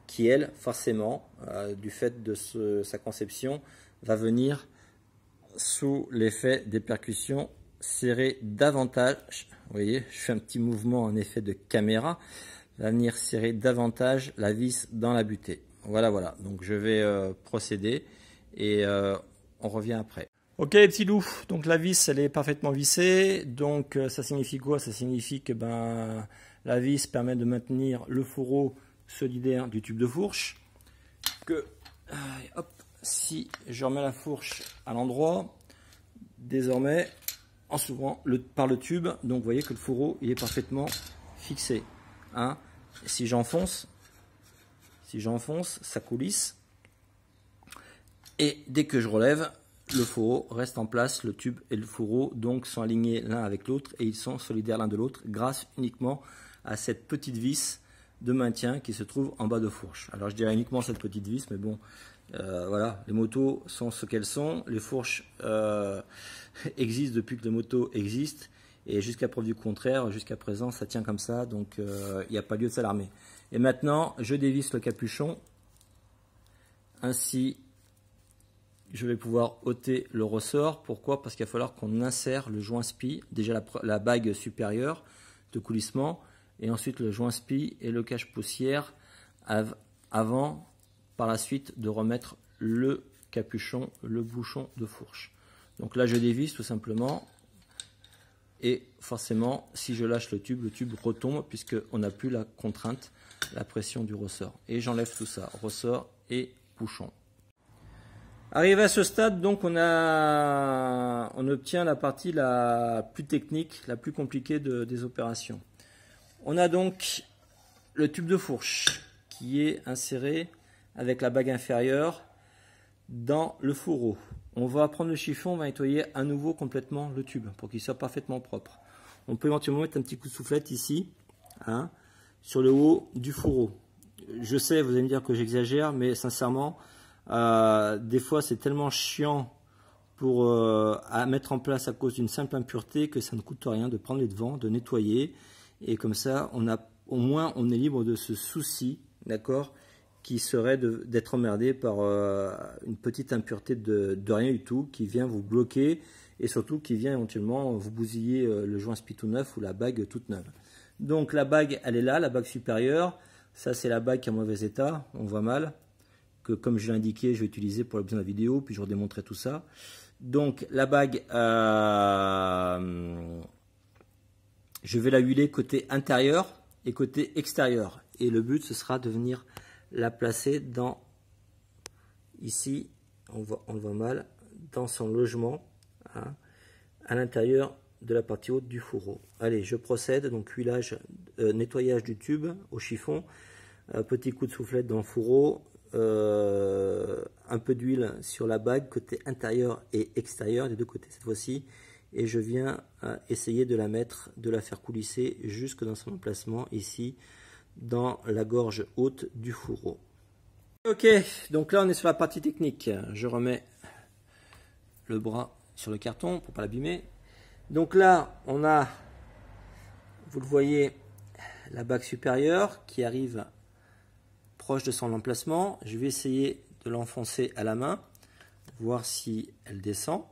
qui elle forcément du fait de sa conception va venir sous l'effet des percussions serrer davantage. Vous voyez, je fais un petit mouvement en effet de caméra, va venir serrer davantage la vis dans la butée. Voilà, donc je vais procéder et on revient après. Ok les petits loups, donc la vis elle est parfaitement vissée, donc ça signifie quoi? Ça signifie que la vis permet de maintenir le fourreau solidaire du tube de fourche, que hop, si je remets la fourche à l'endroit, désormais en s'ouvrant par le tube, donc vous voyez que le fourreau il est parfaitement fixé. Hein. Si j'enfonce, ça coulisse, et dès que je relève, le fourreau reste en place, le tube et le fourreau donc sont alignés l'un avec l'autre et ils sont solidaires l'un de l'autre grâce uniquement à cette petite vis de maintien qui se trouve en bas de fourche. Alors je dirais uniquement cette petite vis, mais bon, voilà, les motos sont ce qu'elles sont, les fourches existent depuis que les motos existent et jusqu'à preuve du contraire, jusqu'à présent ça tient comme ça, donc il n'y a pas lieu de s'alarmer. Et maintenant je dévisse le capuchon, ainsi je vais pouvoir ôter le ressort. Pourquoi? Parce qu'il va falloir qu'on insère le joint spi, déjà la bague supérieure de coulissement, et ensuite le joint spi et le cache-poussière avant, par la suite, de remettre le capuchon, le bouchon de fourche. Donc là, je dévisse tout simplement, et forcément, si je lâche le tube retombe, puisqu'on n'a plus la contrainte, la pression du ressort. Et j'enlève tout ça, ressort et bouchon. Arrivé à ce stade, donc on obtient la partie la plus technique, la plus compliquée des opérations. On a donc le tube de fourche qui est inséré avec la bague inférieure dans le fourreau. On va prendre le chiffon, on va nettoyer à nouveau complètement le tube pour qu'il soit parfaitement propre. On peut éventuellement mettre un petit coup de soufflette ici, hein, sur le haut du fourreau. Je sais, vous allez me dire que j'exagère, mais sincèrement, des fois c'est tellement chiant à mettre en place à cause d'une simple impureté que ça ne coûte rien de prendre les devants, de nettoyer, et comme ça au moins on est libre de ce souci, d'accord, qui serait d'être emmerdé par une petite impureté de rien du tout qui vient vous bloquer et surtout qui vient éventuellement vous bousiller le joint spi tout neuf ou la bague toute neuve. Donc la bague elle est là, la bague supérieure, ça c'est la bague qui est en mauvais état, on voit mal. que, comme je l'ai indiqué, je vais utiliser pour le besoin de la vidéo, puis je redémontrerai tout ça. Donc la bague, je vais la huiler côté intérieur et côté extérieur. Et le but, ce sera de venir la placer dans, ici, on le voit mal, dans son logement, hein, à l'intérieur de la partie haute du fourreau. Allez, je procède, donc huilage, nettoyage du tube au chiffon, petit coup de soufflette dans le fourreau, un peu d'huile sur la bague, côté intérieur et extérieur, des deux côtés cette fois-ci, et je viens essayer de la mettre, de la faire coulisser jusque dans son emplacement, ici, dans la gorge haute du fourreau. Ok, donc là on est sur la partie technique. Je remets le bras sur le carton pour ne pas l'abîmer. Donc là, on a, vous le voyez, la bague supérieure qui arrive proche de son emplacement. Je vais essayer de l'enfoncer à la main, voir si elle descend.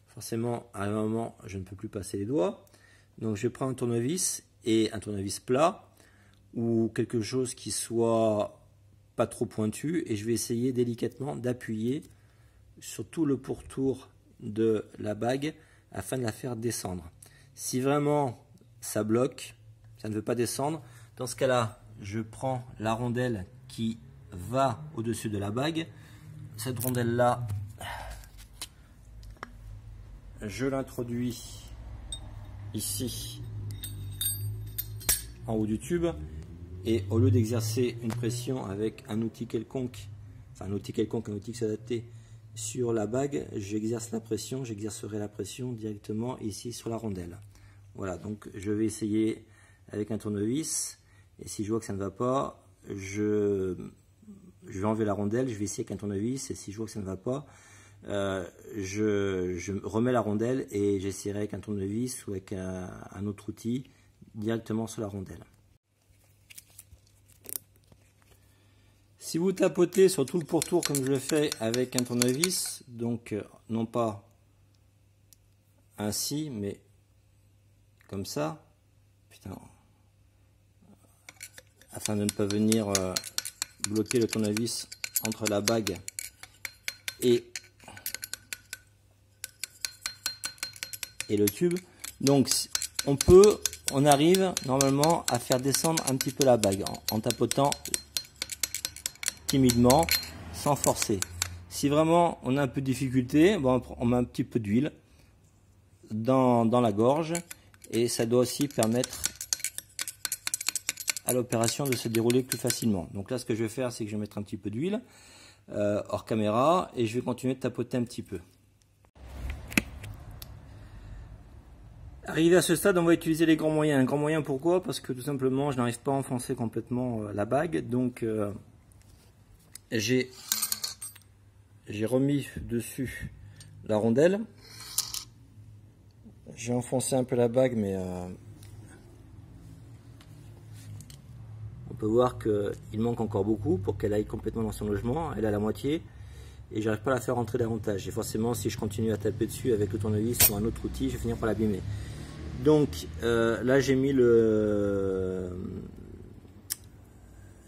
Forcément, à un moment, je ne peux plus passer les doigts. Donc je prends un tournevis, et un tournevis plat, ou quelque chose qui soit pas trop pointu, et je vais essayer délicatement d'appuyer sur tout le pourtour de la bague afin de la faire descendre. Si vraiment ça bloque, ça ne veut pas descendre, dans ce cas-là, je prends la rondelle qui va au-dessus de la bague. Cette rondelle-là, je l'introduis ici en haut du tube, et au lieu d'exercer une pression avec un outil quelconque, un outil qui s'adapte sur la bague, j'exercerai la pression directement ici sur la rondelle. Voilà, donc je vais essayer avec un tournevis, et si je vois que ça ne va pas, je vais enlever la rondelle, je vais essayer avec un tournevis, et si je vois que ça ne va pas, je remets la rondelle et j'essaierai avec un tournevis ou avec un autre outil directement sur la rondelle. Si vous tapotez sur tout le pourtour comme je le fais avec un tournevis, donc non pas ainsi, mais comme ça, putain, afin de ne pas venir bloquer le tournevis entre la bague et le tube. Donc on arrive normalement à faire descendre un petit peu la bague en tapotant timidement, sans forcer. Si vraiment on a un peu de difficulté, bon, on met un petit peu d'huile dans la gorge, et ça doit aussi permettre à l'opération de se dérouler plus facilement. Donc là, ce que je vais faire, c'est que je vais mettre un petit peu d'huile hors caméra, et je vais continuer de tapoter un petit peu. Arrivé à ce stade, on va utiliser les grands moyens. Grands moyens, pourquoi? Parce que tout simplement, je n'arrive pas à enfoncer complètement la bague. Donc j'ai remis dessus la rondelle, j'ai enfoncé un peu la bague, mais on peut voir qu'il manque encore beaucoup pour qu'elle aille complètement dans son logement. Elle est à la moitié et j'arrive pas à la faire rentrer davantage, et forcément si je continue à taper dessus avec le tournevis ou un autre outil, je vais finir par l'abîmer. Donc là j'ai mis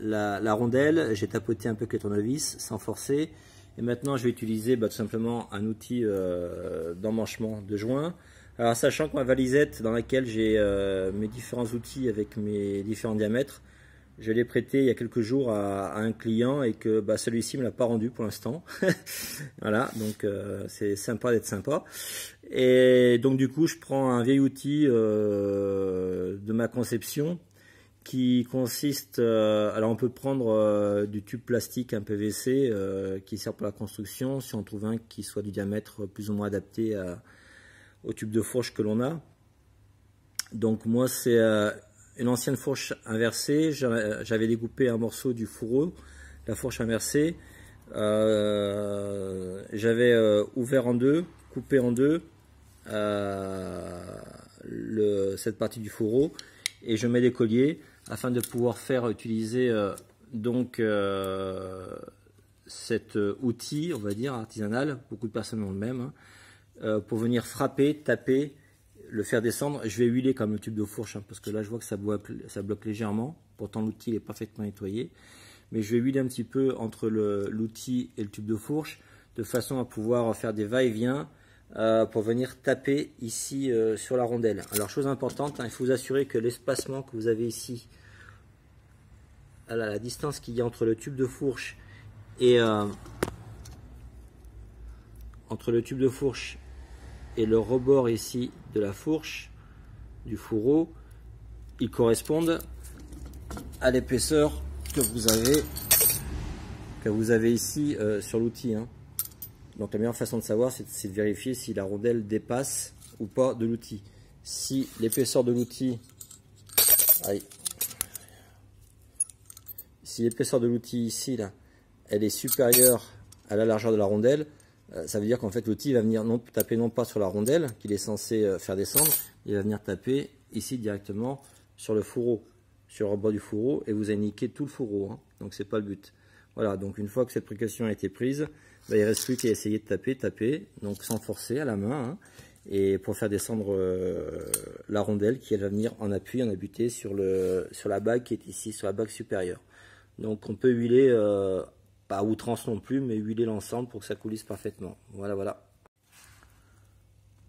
la rondelle, j'ai tapoté un peu avec le tournevis sans forcer, et maintenant je vais utiliser tout simplement un outil d'emmanchement de joint. Alors sachant que ma valisette dans laquelle j'ai mes différents outils avec mes différents diamètres, je l'ai prêté il y a quelques jours à un client, et que celui-ci me l'a pas rendu pour l'instant. Voilà, donc c'est sympa d'être sympa. Et donc du coup je prends un vieil outil de ma conception, qui consiste, alors on peut prendre du tube plastique, un PVC qui sert pour la construction, si on trouve un qui soit du diamètre plus ou moins adapté au tube de fourche que l'on a. Donc moi c'est une ancienne fourche inversée, j'avais découpé un morceau du fourreau, la fourche inversée, j'avais ouvert en deux, coupé en deux cette partie du fourreau, et je mets des colliers afin de pouvoir faire utiliser cet outil, on va dire artisanal, beaucoup de personnes ont le même, pour venir frapper, taper, le faire descendre. Je vais huiler comme le tube de fourche, parce que là je vois que ça bloque légèrement, pourtant l'outil est parfaitement nettoyé, mais je vais huiler un petit peu entre l'outil et le tube de fourche, de façon à pouvoir faire des va-et-vient pour venir taper ici sur la rondelle. Alors chose importante, hein, il faut vous assurer que l'espacement que vous avez ici, à la distance qu'il y a entre le tube de fourche et le rebord ici de la fourche, du fourreau, ils correspondent à l'épaisseur que vous avez ici sur l'outil. Hein. Donc la meilleure façon de savoir, c'est de vérifier si la rondelle dépasse ou pas de l'outil. Si l'épaisseur de l'outil, ici là, elle est supérieure à la largeur de la rondelle, ça veut dire qu'en fait l'outil va venir taper non pas sur la rondelle qu'il est censé faire descendre, il va venir taper ici directement sur le fourreau, sur le rebord du fourreau, et vous allez niquer tout le fourreau, hein. Donc c'est pas le but. Voilà, donc une fois que cette précaution a été prise, bah, il ne reste plus qu'à essayer de taper, donc sans forcer à la main, hein, et pour faire descendre la rondelle qui elle va venir en appui, en abuté sur la bague qui est ici, sur la bague supérieure. Donc on peut huiler, pas à outrance non plus, mais huiler l'ensemble pour que ça coulisse parfaitement. Voilà, voilà.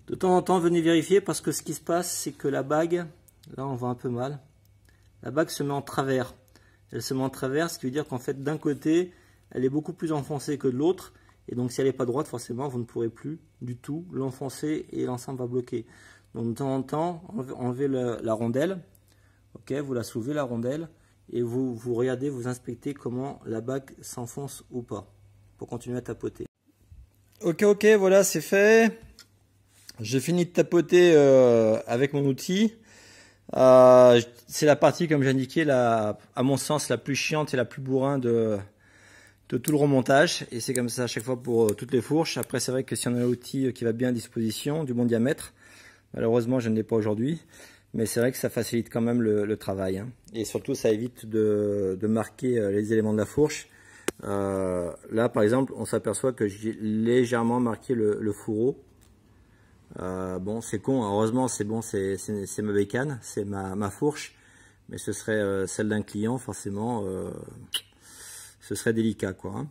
De temps en temps, venez vérifier parce que ce qui se passe, c'est que la bague, là on voit un peu mal, la bague se met en travers. Elle se met en travers, ce qui veut dire qu'en fait d'un côté, elle est beaucoup plus enfoncée que de l'autre. Et donc si elle n'est pas droite, forcément, vous ne pourrez plus du tout l'enfoncer et l'ensemble va bloquer. Donc de temps en temps, enlevez la rondelle. Ok, vous la soulevez la rondelle et vous regardez, vous inspectez comment la bague s'enfonce ou pas pour continuer à tapoter. Ok, voilà, c'est fait. J'ai fini de tapoter avec mon outil. C'est la partie, comme j'indiquais, à mon sens, la plus chiante et la plus bourrin de tout le remontage. Et c'est comme ça à chaque fois pour toutes les fourches. Après, c'est vrai que si on a un outil qui va bien à disposition, du bon diamètre, malheureusement, je ne l'ai pas aujourd'hui. Mais c'est vrai que ça facilite quand même le travail. Hein. Et surtout, ça évite de marquer les éléments de la fourche. Là, par exemple, on s'aperçoit que j'ai légèrement marqué le fourreau. Bon, c'est con, heureusement, c'est bon, c'est ma bécane, c'est ma fourche, mais ce serait celle d'un client, forcément, ce serait délicat, quoi. Hein.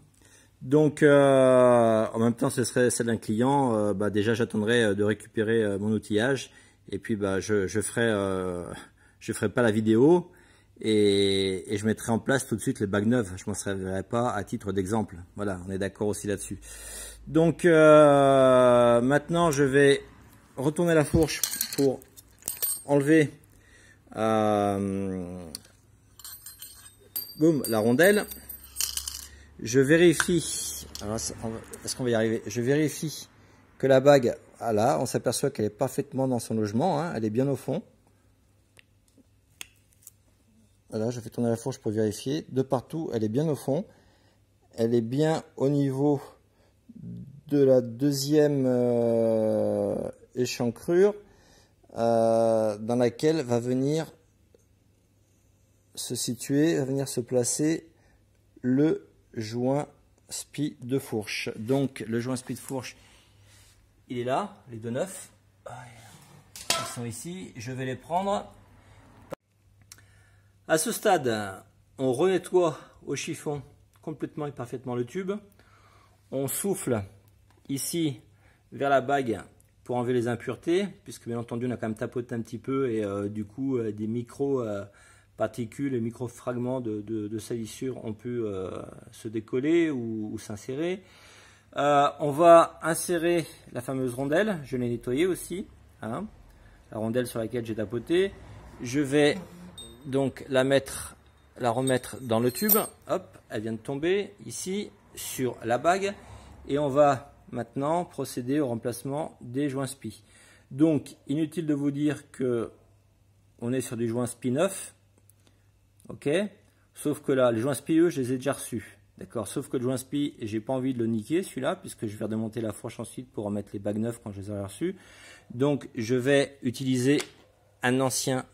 Donc, en même temps, ce serait celle d'un client, bah, déjà, j'attendrai de récupérer mon outillage, et puis, bah, je ferai pas la vidéo, et je mettrai en place tout de suite les bagues neuves, je m'en servirai pas à titre d'exemple. Voilà, on est d'accord aussi là-dessus. Donc maintenant je vais retourner la fourche pour enlever boum, la rondelle. Je vérifie, est-ce qu'on va y arriver? Je vérifie que la bague, là, on s'aperçoit qu'elle est parfaitement dans son logement, hein, elle est bien au fond. Voilà, je fais tourner la fourche pour vérifier. De partout, elle est bien au fond. Elle est bien au niveau de la deuxième échancrure dans laquelle va venir se situer, va venir se placer le joint spi de fourche. Donc le joint spi de fourche, il est là, les deux neufs. Ils sont ici, je vais les prendre. À ce stade, on renettoie au chiffon complètement et parfaitement le tube. On souffle ici vers la bague pour enlever les impuretés, puisque bien entendu on a quand même tapoté un petit peu et du coup des micro particules et micro fragments de salissure ont pu se décoller ou s'insérer. On va insérer la fameuse rondelle, je l'ai nettoyée aussi, hein, la rondelle sur laquelle j'ai tapoté. Je vais donc la remettre dans le tube. Hop, elle vient de tomber ici sur la bague et on va maintenant procéder au remplacement des joints spi. Donc inutile de vous dire que on est sur des joints spi neufs, ok, sauf que là les joints spi eux je les ai déjà reçus, d'accord, sauf que le joint spi j'ai pas envie de le niquer celui-là puisque je vais redémonter la fourche ensuite pour remettre les bagues neuves quand je les aurai reçus. Donc je vais utiliser un ancien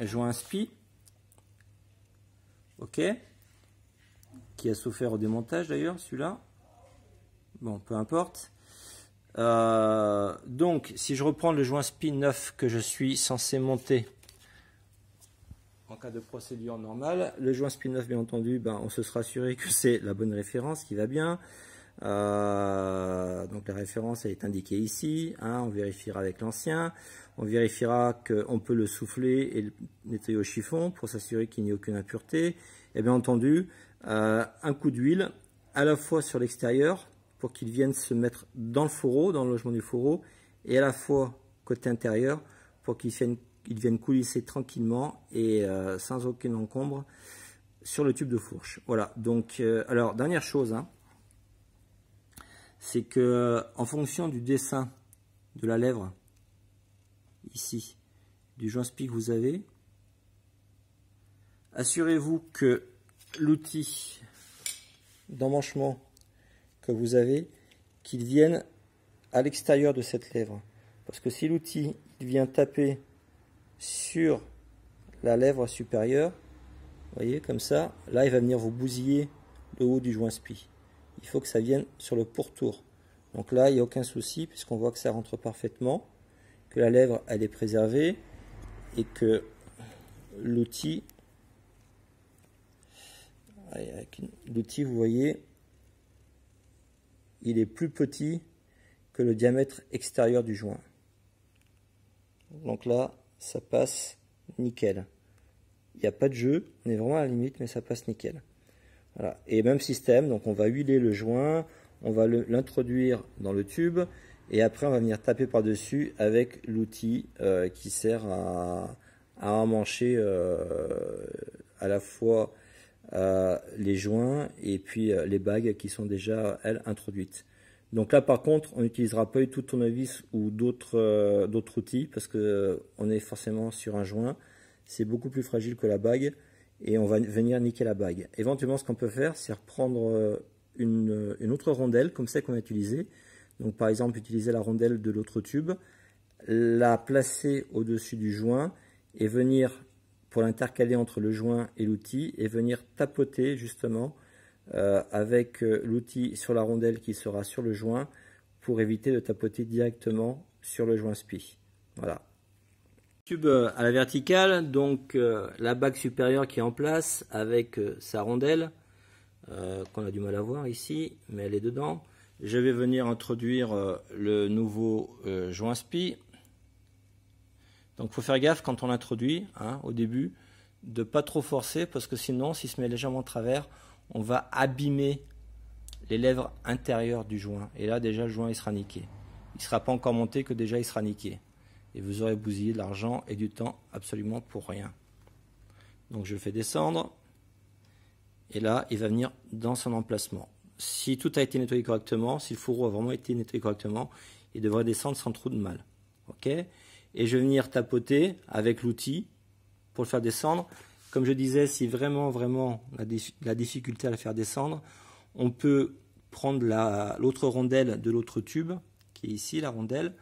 joint spi, ok, qui a souffert au démontage d'ailleurs celui-là, bon peu importe. Donc si je reprends le joint spi neuf que je suis censé monter en cas de procédure normale. Le joint SPI 9, bien entendu, on se sera assuré que c'est la bonne référence qui va bien. Donc la référence elle est indiquée ici, hein, on vérifiera avec l'ancien, on vérifiera qu'on peut le souffler et le nettoyer au chiffon pour s'assurer qu'il n'y ait aucune impureté. Et bien entendu, un coup d'huile à la fois sur l'extérieur pour qu'il vienne se mettre dans le fourreau, dans le logement du fourreau, et à la fois côté intérieur pour qu'il vienne coulisser tranquillement et sans aucune encombre sur le tube de fourche. Voilà, donc alors dernière chose, hein, c'est que en fonction du dessin de la lèvre ici, du joint SPI que vous avez, assurez-vous que l'outil d'emmanchement que vous avez, qu'il vienne à l'extérieur de cette lèvre. Parce que si l'outil vient taper sur la lèvre supérieure, vous voyez comme ça, là il va venir vous bousiller le haut du joint SPI. Il faut que ça vienne sur le pourtour. Donc là, il n'y a aucun souci puisqu'on voit que ça rentre parfaitement, que la lèvre elle est préservée et que l'outil, vous voyez, il est plus petit que le diamètre extérieur du joint. Donc là, ça passe nickel. Il n'y a pas de jeu, on est vraiment à la limite, mais ça passe nickel. Voilà. Et même système, donc on va huiler le joint, on va l'introduire dans le tube, et après on va venir taper par-dessus avec l'outil qui sert à emmancher à la fois les joints et puis les bagues qui sont déjà, elles, introduites. Donc là par contre, on n'utilisera pas du tout tournevis ou d'autres outils, parce que on est forcément sur un joint, c'est beaucoup plus fragile que la bague, et on va venir niquer la bague. Éventuellement, ce qu'on peut faire, c'est reprendre une autre rondelle, comme celle qu'on a utilisée. Donc par exemple, utiliser la rondelle de l'autre tube, la placer au-dessus du joint, et venir, pour l'intercaler entre le joint et l'outil, et venir tapoter justement avec l'outil sur la rondelle qui sera sur le joint, pour éviter de tapoter directement sur le joint SPI. Voilà. Tube à la verticale, donc la bague supérieure qui est en place avec sa rondelle, qu'on a du mal à voir ici, mais elle est dedans. Je vais venir introduire le nouveau joint SPI. Donc il faut faire gaffe quand on l'introduit, hein, au début, de pas trop forcer, parce que sinon, s'il se met légèrement de travers, on va abîmer les lèvres intérieures du joint. Et là déjà le joint il sera niqué. Il ne sera pas encore monté que déjà il sera niqué. Et vous aurez bousillé de l'argent et du temps absolument pour rien. Donc je le fais descendre. Et là, il va venir dans son emplacement. Si tout a été nettoyé correctement, si le fourreau a vraiment été nettoyé correctement, il devrait descendre sans trop de mal. Ok ? Et je vais venir tapoter avec l'outil pour le faire descendre. Comme je disais, si vraiment la difficulté à le faire descendre, on peut prendre l'autre rondelle de l'autre tube, qui est ici, la rondelle,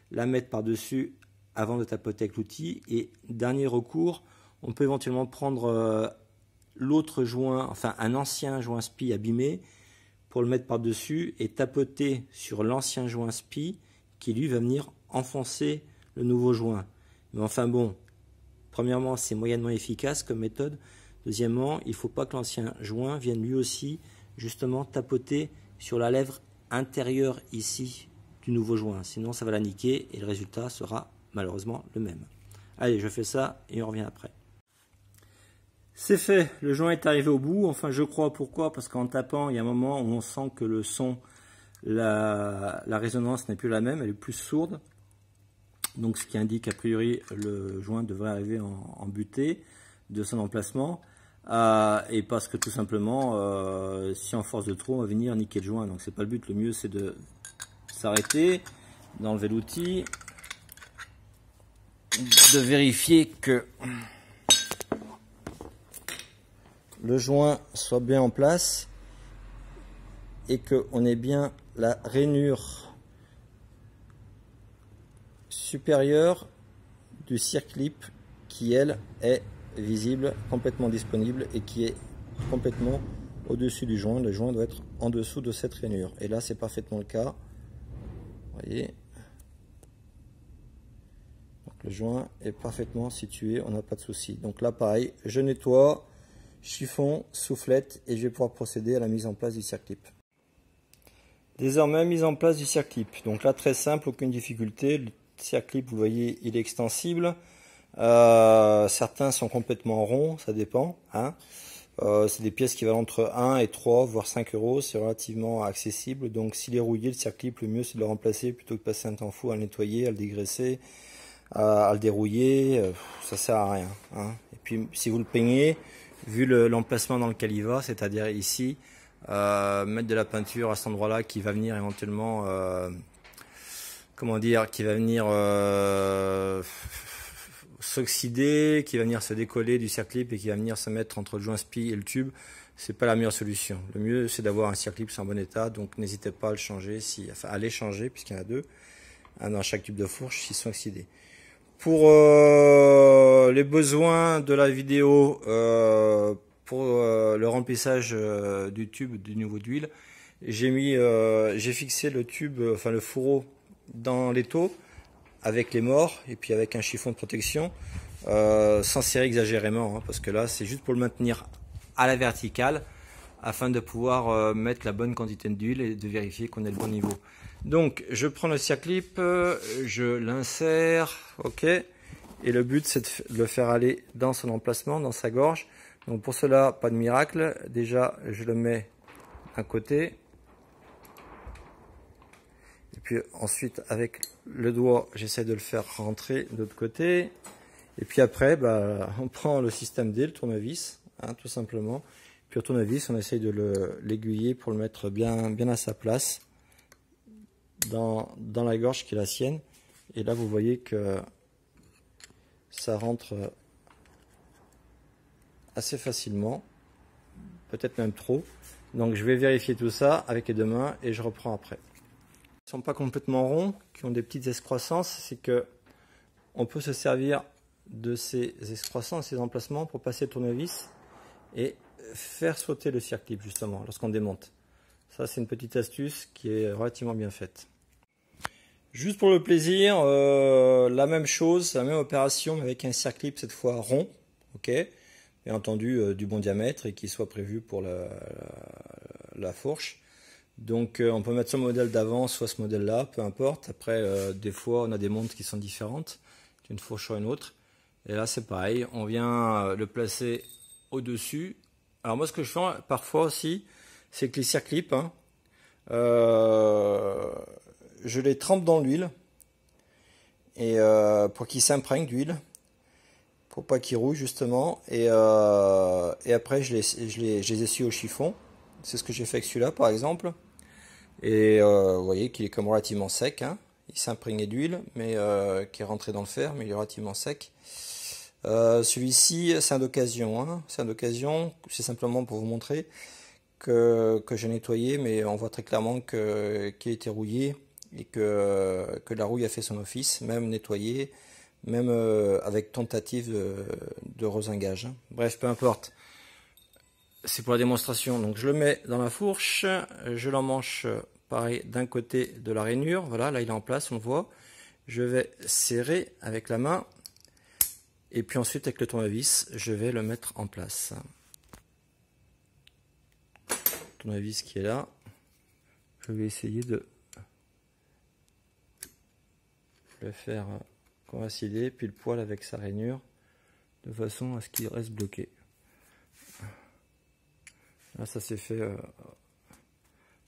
la mettre par-dessus avant de tapoter avec l'outil. Et dernier recours, on peut éventuellement prendre l'autre joint, enfin un ancien joint SPI abîmé, pour le mettre par-dessus et tapoter sur l'ancien joint SPI qui lui va venir enfoncer le nouveau joint. Mais enfin bon, premièrement c'est moyennement efficace comme méthode. Deuxièmement, il ne faut pas que l'ancien joint vienne lui aussi justement tapoter sur la lèvre intérieure ici du nouveau joint. Sinon ça va la niquer et le résultat sera malheureusement le même. Allez, je fais ça et on revient après. C'est fait, le joint est arrivé au bout, enfin je crois. Pourquoi? Parce qu'en tapant, il y a un moment où on sent que le son, la résonance n'est plus la même, elle est plus sourde. Donc ce qui indique a priori le joint devrait arriver en butée de son emplacement. Et parce que tout simplement, si on force de trop, on va venir niquer le joint. Donc c'est pas le but, le mieux c'est de s'arrêter, d'enlever l'outil, de vérifier que le joint soit bien en place et qu'on ait bien la rainure supérieure du circlip qui elle est visible, complètement disponible et qui est complètement au-dessus du joint. Le joint doit être en dessous de cette rainure et là c'est parfaitement le cas. Vous voyez. Donc Le joint est parfaitement situé, on n'a pas de souci. Donc là pareil, je nettoie, chiffon, soufflette et je vais pouvoir procéder à la mise en place du circlip. Désormais mise en place du circlip. Donc là très simple, aucune difficulté. Le circlip, vous voyez, il est extensible. Certains sont complètement ronds, ça dépend. Hein. C'est des pièces qui valent entre 1 et 3, voire 5 euros. C'est relativement accessible. Donc s'il est rouillé, le circlip, le mieux c'est de le remplacer plutôt que de passer un temps fou à le nettoyer, à le dégraisser, à le dérouiller. Ça sert à rien. Hein. Et puis si vous le peignez, vu l'emplacement dans lequel il va, c'est-à-dire ici, mettre de la peinture à cet endroit-là qui va venir éventuellement, comment dire, qui va venir s'oxyder, qui va venir se décoller du circlip et qui va venir se mettre entre le joint spi et le tube, c'est pas la meilleure solution. Le mieux c'est d'avoir un circlip en bon état, donc n'hésitez pas à le changer, à les changer puisqu'il y en a deux, un dans chaque tube de fourche s'ils sont oxydés. Pour les besoins de la vidéo, pour le remplissage du tube du niveau d'huile, j'ai fixé le tube, enfin le fourreau dans l'étau avec les morts et puis avec un chiffon de protection, sans serrer exagérément, hein, parce que là c'est juste pour le maintenir à la verticale afin de pouvoir mettre la bonne quantité d'huile et de vérifier qu'on ait le bon niveau. Donc je prends le circlip, je l'insère, ok, et le but c'est de le faire aller dans son emplacement, dans sa gorge. Donc pour cela, pas de miracle, déjà je le mets d'un côté, et puis ensuite avec le doigt j'essaie de le faire rentrer de l'autre côté, et puis après on prend le système D, le tournevis, hein, tout simplement, puis au tournevis on essaye de l'aiguiller pour le mettre bien à sa place dans la gorge qui est la sienne, et là vous voyez que ça rentre assez facilement, peut-être même trop. Donc je vais vérifier tout ça avec les deux mains et je reprends après. Ils ne sont pas complètement ronds, qui ont des petites excroissances, c'est que on peut se servir de ces excroissances, ces emplacements pour passer le tournevis et faire sauter le circlip justement lorsqu'on démonte. Ça c'est une petite astuce qui est relativement bien faite. Juste pour le plaisir, la même chose, la même opération mais avec un circlip cette fois rond, ok, bien entendu du bon diamètre et qui soit prévu pour la fourche. Donc on peut mettre ce modèle d'avant, soit ce modèle là, peu importe. Après des fois on a des montres qui sont différentes d'une fourche sur une autre. Et là c'est pareil, on vient le placer au dessus. Alors moi ce que je fais parfois aussi, c'est que les circlips, hein, je les trempe dans l'huile et pour qu'ils s'imprègnent d'huile, pour pas qu'ils rouillent justement, et après je les essuie au chiffon. C'est ce que j'ai fait avec celui-là par exemple, et vous voyez qu'il est comme relativement sec, hein. Il s'imprègne d'huile mais qui est rentré dans le fer, mais il est relativement sec. Celui-ci c'est un d'occasion, hein. C'est un d'occasion, c'est simplement pour vous montrer que j'ai nettoyé, mais on voit très clairement qu'il a été rouillé et que la rouille a fait son office, même nettoyé, même avec tentative de rosingage. Bref, peu importe. C'est pour la démonstration. Donc je le mets dans la fourche, je l'emmanche pareil d'un côté de la rainure. Voilà, là il est en place, on le voit. Je vais serrer avec la main et puis ensuite avec le tournevis, je vais le mettre en place. Le tournevis qui est là, je vais essayer de le faire coïncider, puis le poil avec sa rainure, de façon à ce qu'il reste bloqué. Là ça s'est fait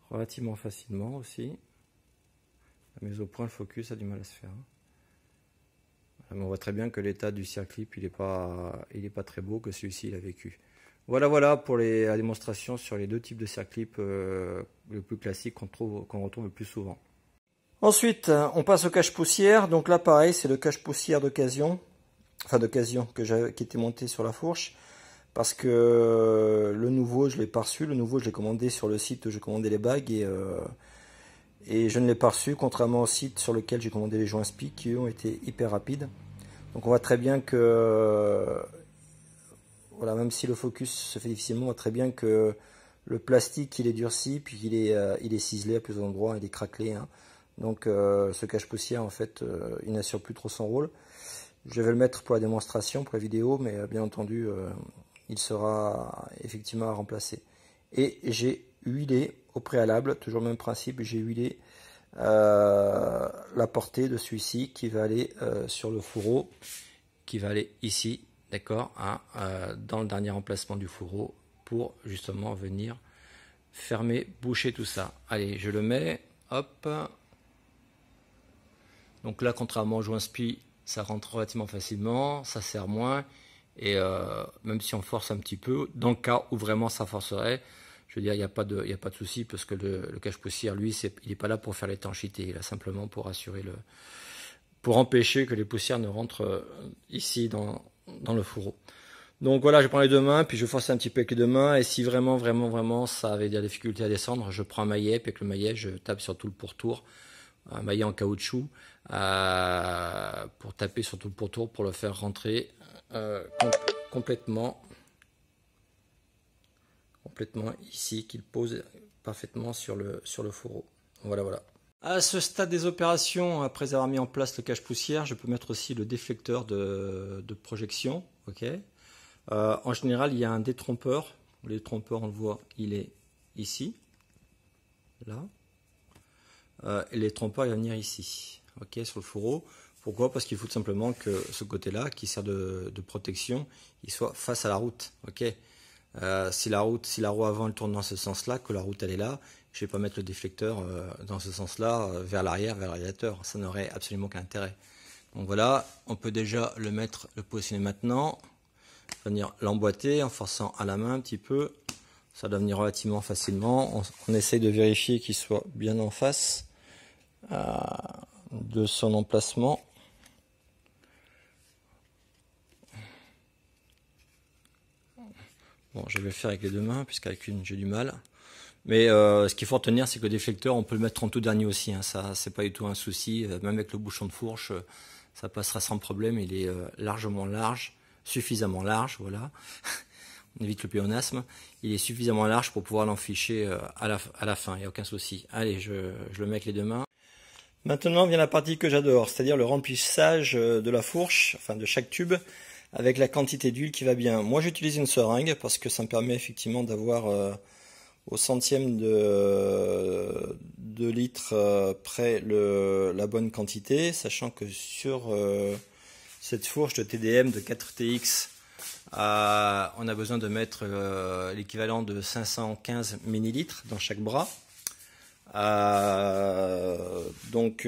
relativement facilement aussi. La mise au point, le focus a du mal à se faire. Mais on voit très bien que l'état du circlip il est pas très beau, que celui-ci il a vécu. Voilà pour la démonstration sur les deux types de circlip le plus classique qu'on retrouve le plus souvent. Ensuite, on passe au cache-poussière. Donc là, pareil, c'est le cache-poussière d'occasion, qui était monté sur la fourche, parce que le nouveau, je l'ai pas reçu. Le nouveau, je l'ai commandé sur le site où j'ai commandé les bagues et je ne l'ai pas reçu, contrairement au site sur lequel j'ai commandé les joints spi qui eux ont été hyper rapides. Donc on voit très bien que, voilà, même si le focus se fait difficilement, on voit très bien que le plastique il est durci, puis il est ciselé à plusieurs endroits, il est craquelé, hein. Donc ce cache-poussière en fait il n'assure plus trop son rôle. Je vais le mettre pour la démonstration, pour la vidéo, mais bien entendu, il sera effectivement remplacé. Et j'ai huilé au préalable, toujours le même principe, j'ai huilé la portée de celui-ci qui va aller sur le fourreau, qui va aller ici, d'accord, hein, dans le dernier emplacement du fourreau, pour justement venir fermer, boucher tout ça. Allez, je le mets, hop. Donc là, contrairement au joint spi, ça rentre relativement facilement, ça serre moins, et même si on force un petit peu, dans le cas où vraiment ça forcerait, je veux dire, il n'y a pas de souci, parce que le cache-poussière, lui, il n'est pas là pour faire l'étanchéité, il est là simplement pour assurer pour empêcher que les poussières ne rentrent ici dans le fourreau. Donc voilà, je prends les deux mains, puis je force un petit peu avec les deux mains, et si vraiment ça avait des difficultés à descendre, je prends un maillet, puis avec le maillet, je tape sur tout le pourtour, un maillet en caoutchouc, pour taper sur tout le pourtour, pour le faire rentrer complètement ici, qu'il pose parfaitement sur le fourreau. Voilà. À ce stade des opérations, après avoir mis en place le cache-poussière, je peux mettre aussi le déflecteur de projection. Ok. En général, il y a un détrompeur. Le détrompeur, on le voit, il est ici, là. Et le détrompeur, il va venir ici, ok, sur le fourreau. Pourquoi? Parce qu'il faut tout simplement que ce côté-là, qui sert de protection, il soit face à la route. Ok. Si la roue avant elle tourne dans ce sens-là, que la route elle est là, je ne vais pas mettre le déflecteur dans ce sens-là, vers l'arrière, vers l'aliateur. Ça n'aurait absolument aucun intérêt. Donc voilà, on peut déjà le positionner maintenant, venir l'emboîter en forçant à la main un petit peu. Ça doit venir relativement facilement. On essaye de vérifier qu'il soit bien en face de son emplacement. Bon, je vais le faire avec les deux mains, puisqu'avec une j'ai du mal. Mais ce qu'il faut retenir, c'est que le déflecteur, on peut le mettre en tout dernier aussi. Hein. Ça, c'est pas du tout un souci. Même avec le bouchon de fourche, ça passera sans problème. Il est largement large, suffisamment large, voilà. On évite le pléonasme. Il est suffisamment large pour pouvoir l'enficher à la fin. Il n'y a aucun souci. Allez, je le mets avec les deux mains. Maintenant vient la partie que j'adore, c'est-à-dire le remplissage de la fourche, enfin de chaque tube, avec la quantité d'huile qui va bien. Moi j'utilise une seringue parce que ça me permet effectivement d'avoir au centième de litre près la bonne quantité, sachant que sur cette fourche de TDM de 4TX, on a besoin de mettre l'équivalent de 515 ml dans chaque bras. Donc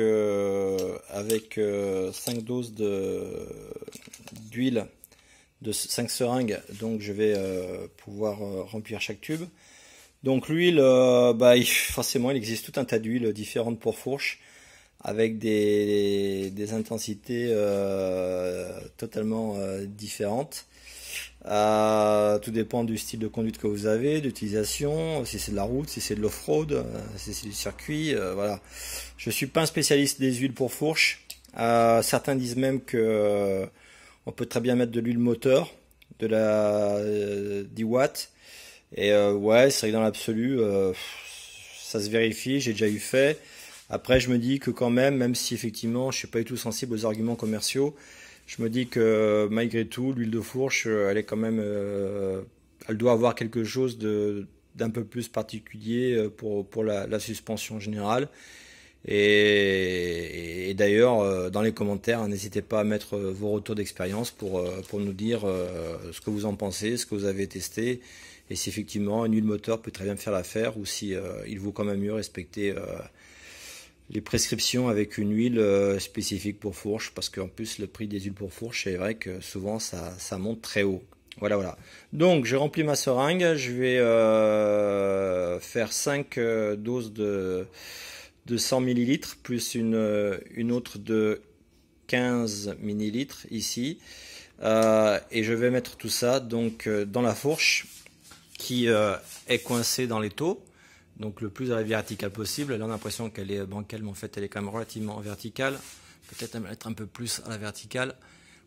avec 5 doses d'huile de 5 seringues, donc je vais pouvoir remplir chaque tube. Donc l'huile, forcément il existe tout un tas d'huiles différentes pour fourche avec des intensités totalement différentes. Tout dépend du style de conduite que vous avez, d'utilisation, si c'est de la route, si c'est de l'off-road, si c'est du circuit, voilà. Je suis pas un spécialiste des huiles pour fourche. Certains disent même que on peut très bien mettre de l'huile moteur, de la 10 watts. Et ouais, c'est vrai que dans l'absolu, ça se vérifie, j'ai déjà eu fait. Après, je me dis que quand même si effectivement je suis pas du tout sensible aux arguments commerciaux, je me dis que malgré tout, l'huile de fourche, elle est quand même, elle doit avoir quelque chose d'un peu plus particulier pour la suspension générale. Et d'ailleurs, dans les commentaires, n'hésitez pas à mettre vos retours d'expérience pour nous dire ce que vous en pensez, ce que vous avez testé, et si effectivement une huile moteur peut très bien faire l'affaire, ou si il vaut quand même mieux respecter les prescriptions avec une huile spécifique pour fourche, parce qu'en plus le prix des huiles pour fourche, c'est vrai que souvent ça monte très haut. Voilà. Donc je remplis ma seringue, je vais faire 5 doses de 100 ml plus une autre de 15 ml ici, et je vais mettre tout ça donc dans la fourche qui est coincée dans l'étau. Donc le plus à la verticale possible. Là on a l'impression qu'elle est bancale, mais en fait elle est quand même relativement verticale. Peut-être être un peu plus à la verticale.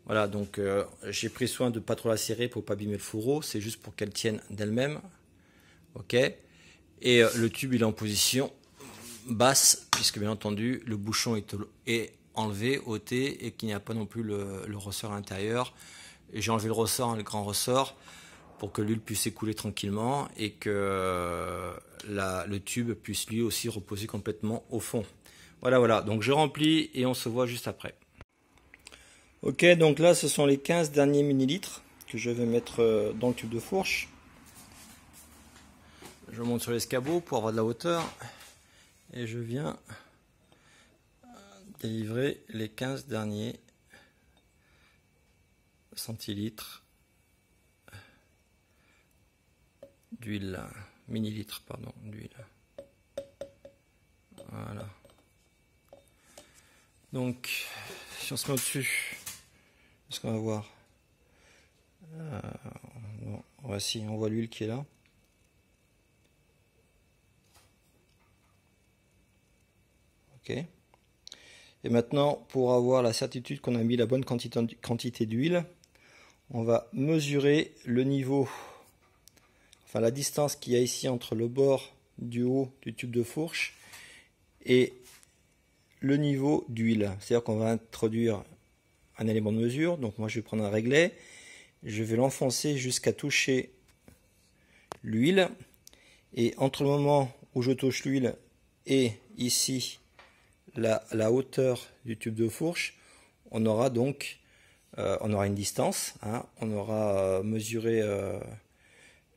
Voilà, donc j'ai pris soin de ne pas trop la serrer pour ne pas abîmer le fourreau. C'est juste pour qu'elle tienne d'elle-même. Ok. Et le tube il est en position basse, puisque bien entendu le bouchon est enlevé, ôté, et qu'il n'y a pas non plus le ressort à l'intérieur. J'ai enlevé le ressort, le grand ressort, pour que l'huile puisse s'écouler tranquillement et que le tube puisse lui aussi reposer complètement au fond. Voilà, donc je remplis et on se voit juste après. Ok, donc là ce sont les 15 derniers millilitres que je vais mettre dans le tube de fourche. Je monte sur l'escabeau pour avoir de la hauteur et je viens délivrer les 15 derniers centilitres d'huile, millilitres pardon, d'huile. Voilà. Donc, si on se met au-dessus, ce qu'on va voir, bon, voici, on voit l'huile qui est là. Ok. Et maintenant, pour avoir la certitude qu'on a mis la bonne quantité d'huile, on va mesurer le niveau, enfin la distance qu'il y a ici entre le bord du haut du tube de fourche et le niveau d'huile. C'est-à-dire qu'on va introduire un élément de mesure. Donc moi je vais prendre un réglet, je vais l'enfoncer jusqu'à toucher l'huile, et entre le moment où je touche l'huile et ici la hauteur du tube de fourche, on aura donc on aura une distance, hein, on aura mesuré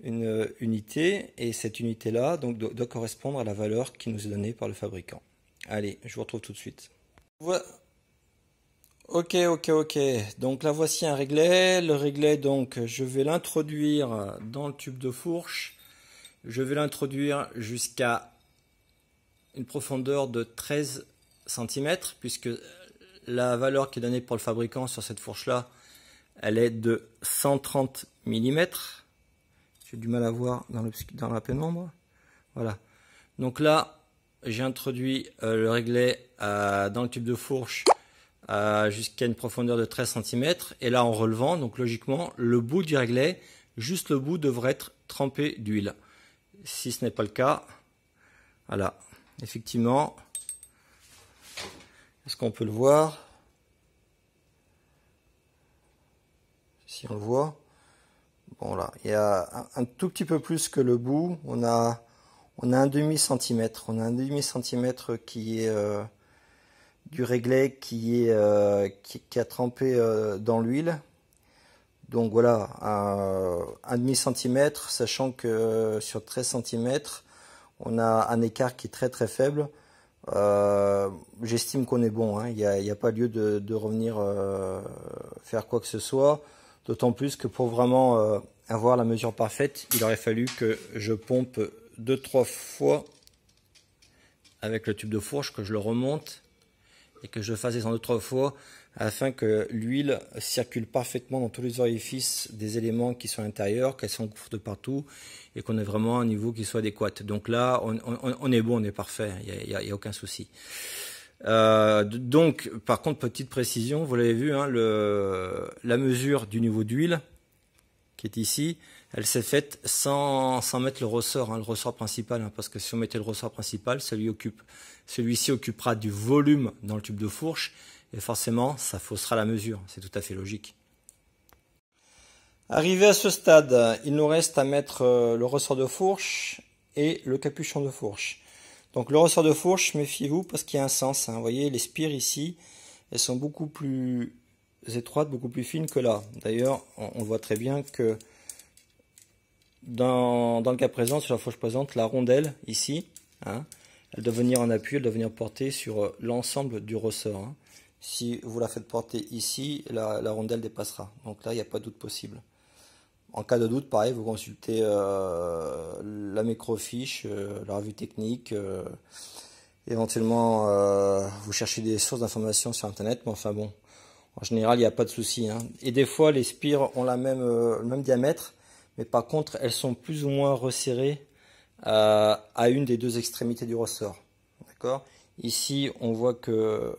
une unité, et cette unité là donc doit correspondre à la valeur qui nous est donnée par le fabricant. Allez, je vous retrouve tout de suite. Ok, donc là voici un réglet. Le réglet, donc je vais l'introduire dans le tube de fourche. Je vais l'introduire jusqu'à une profondeur de 13 cm, puisque la valeur qui est donnée par le fabricant sur cette fourche là, elle est de 130 mm. J'ai du mal à voir dans la pénombre. Voilà. Donc là, j'ai introduit le réglet dans le tube de fourche jusqu'à une profondeur de 13 cm. Et là, en relevant, donc logiquement, le bout du réglet, juste le bout, devrait être trempé d'huile. Si ce n'est pas le cas, voilà. Effectivement, est-ce qu'on peut le voir? Si on le voit. Bon là, il y a un tout petit peu plus que le bout. On a un demi-centimètre. On a un demi-centimètre qui est du réglet qui a trempé dans l'huile. Donc voilà, un demi-centimètre, sachant que sur 13 cm, on a un écart qui est très très faible. J'estime qu'on est bon, hein. Il n'y a pas lieu de revenir faire quoi que ce soit. D'autant plus que pour vraiment avoir la mesure parfaite, il aurait fallu que je pompe 2-3 fois avec le tube de fourche, que je le remonte et que je fasse descendre 2-3 fois afin que l'huile circule parfaitement dans tous les orifices des éléments qui sont à l'intérieur, qu'elle s'engouffre de partout et qu'on ait vraiment un niveau qui soit adéquat. Donc là, on est bon, on est parfait, il n'y a aucun souci. Donc, par contre, petite précision, vous l'avez vu, hein, la mesure du niveau d'huile qui est ici, elle s'est faite sans mettre le ressort, hein, le ressort principal, hein, parce que si on mettait le ressort principal, celui-ci occupera du volume dans le tube de fourche, et forcément, ça faussera la mesure, c'est tout à fait logique. Arrivé à ce stade, il nous reste à mettre le ressort de fourche et le capuchon de fourche. Donc le ressort de fourche, méfiez-vous parce qu'il y a un sens, hein. Vous voyez, les spires ici, elles sont beaucoup plus étroites, beaucoup plus fines que là. D'ailleurs, on voit très bien que dans le cas présent, sur la fourche présente, la rondelle ici, hein, elle doit venir en appui, elle doit venir porter sur l'ensemble du ressort, hein. Si vous la faites porter ici, la rondelle dépassera. Donc là, il n'y a pas de doute possible. En cas de doute, pareil, vous consultez la microfiche, la revue technique, éventuellement vous cherchez des sources d'informations sur internet, mais enfin bon, en général il n'y a pas de souci, hein. Et des fois les spires ont le même diamètre, mais par contre elles sont plus ou moins resserrées à une des deux extrémités du ressort. D'accord ? Ici on voit que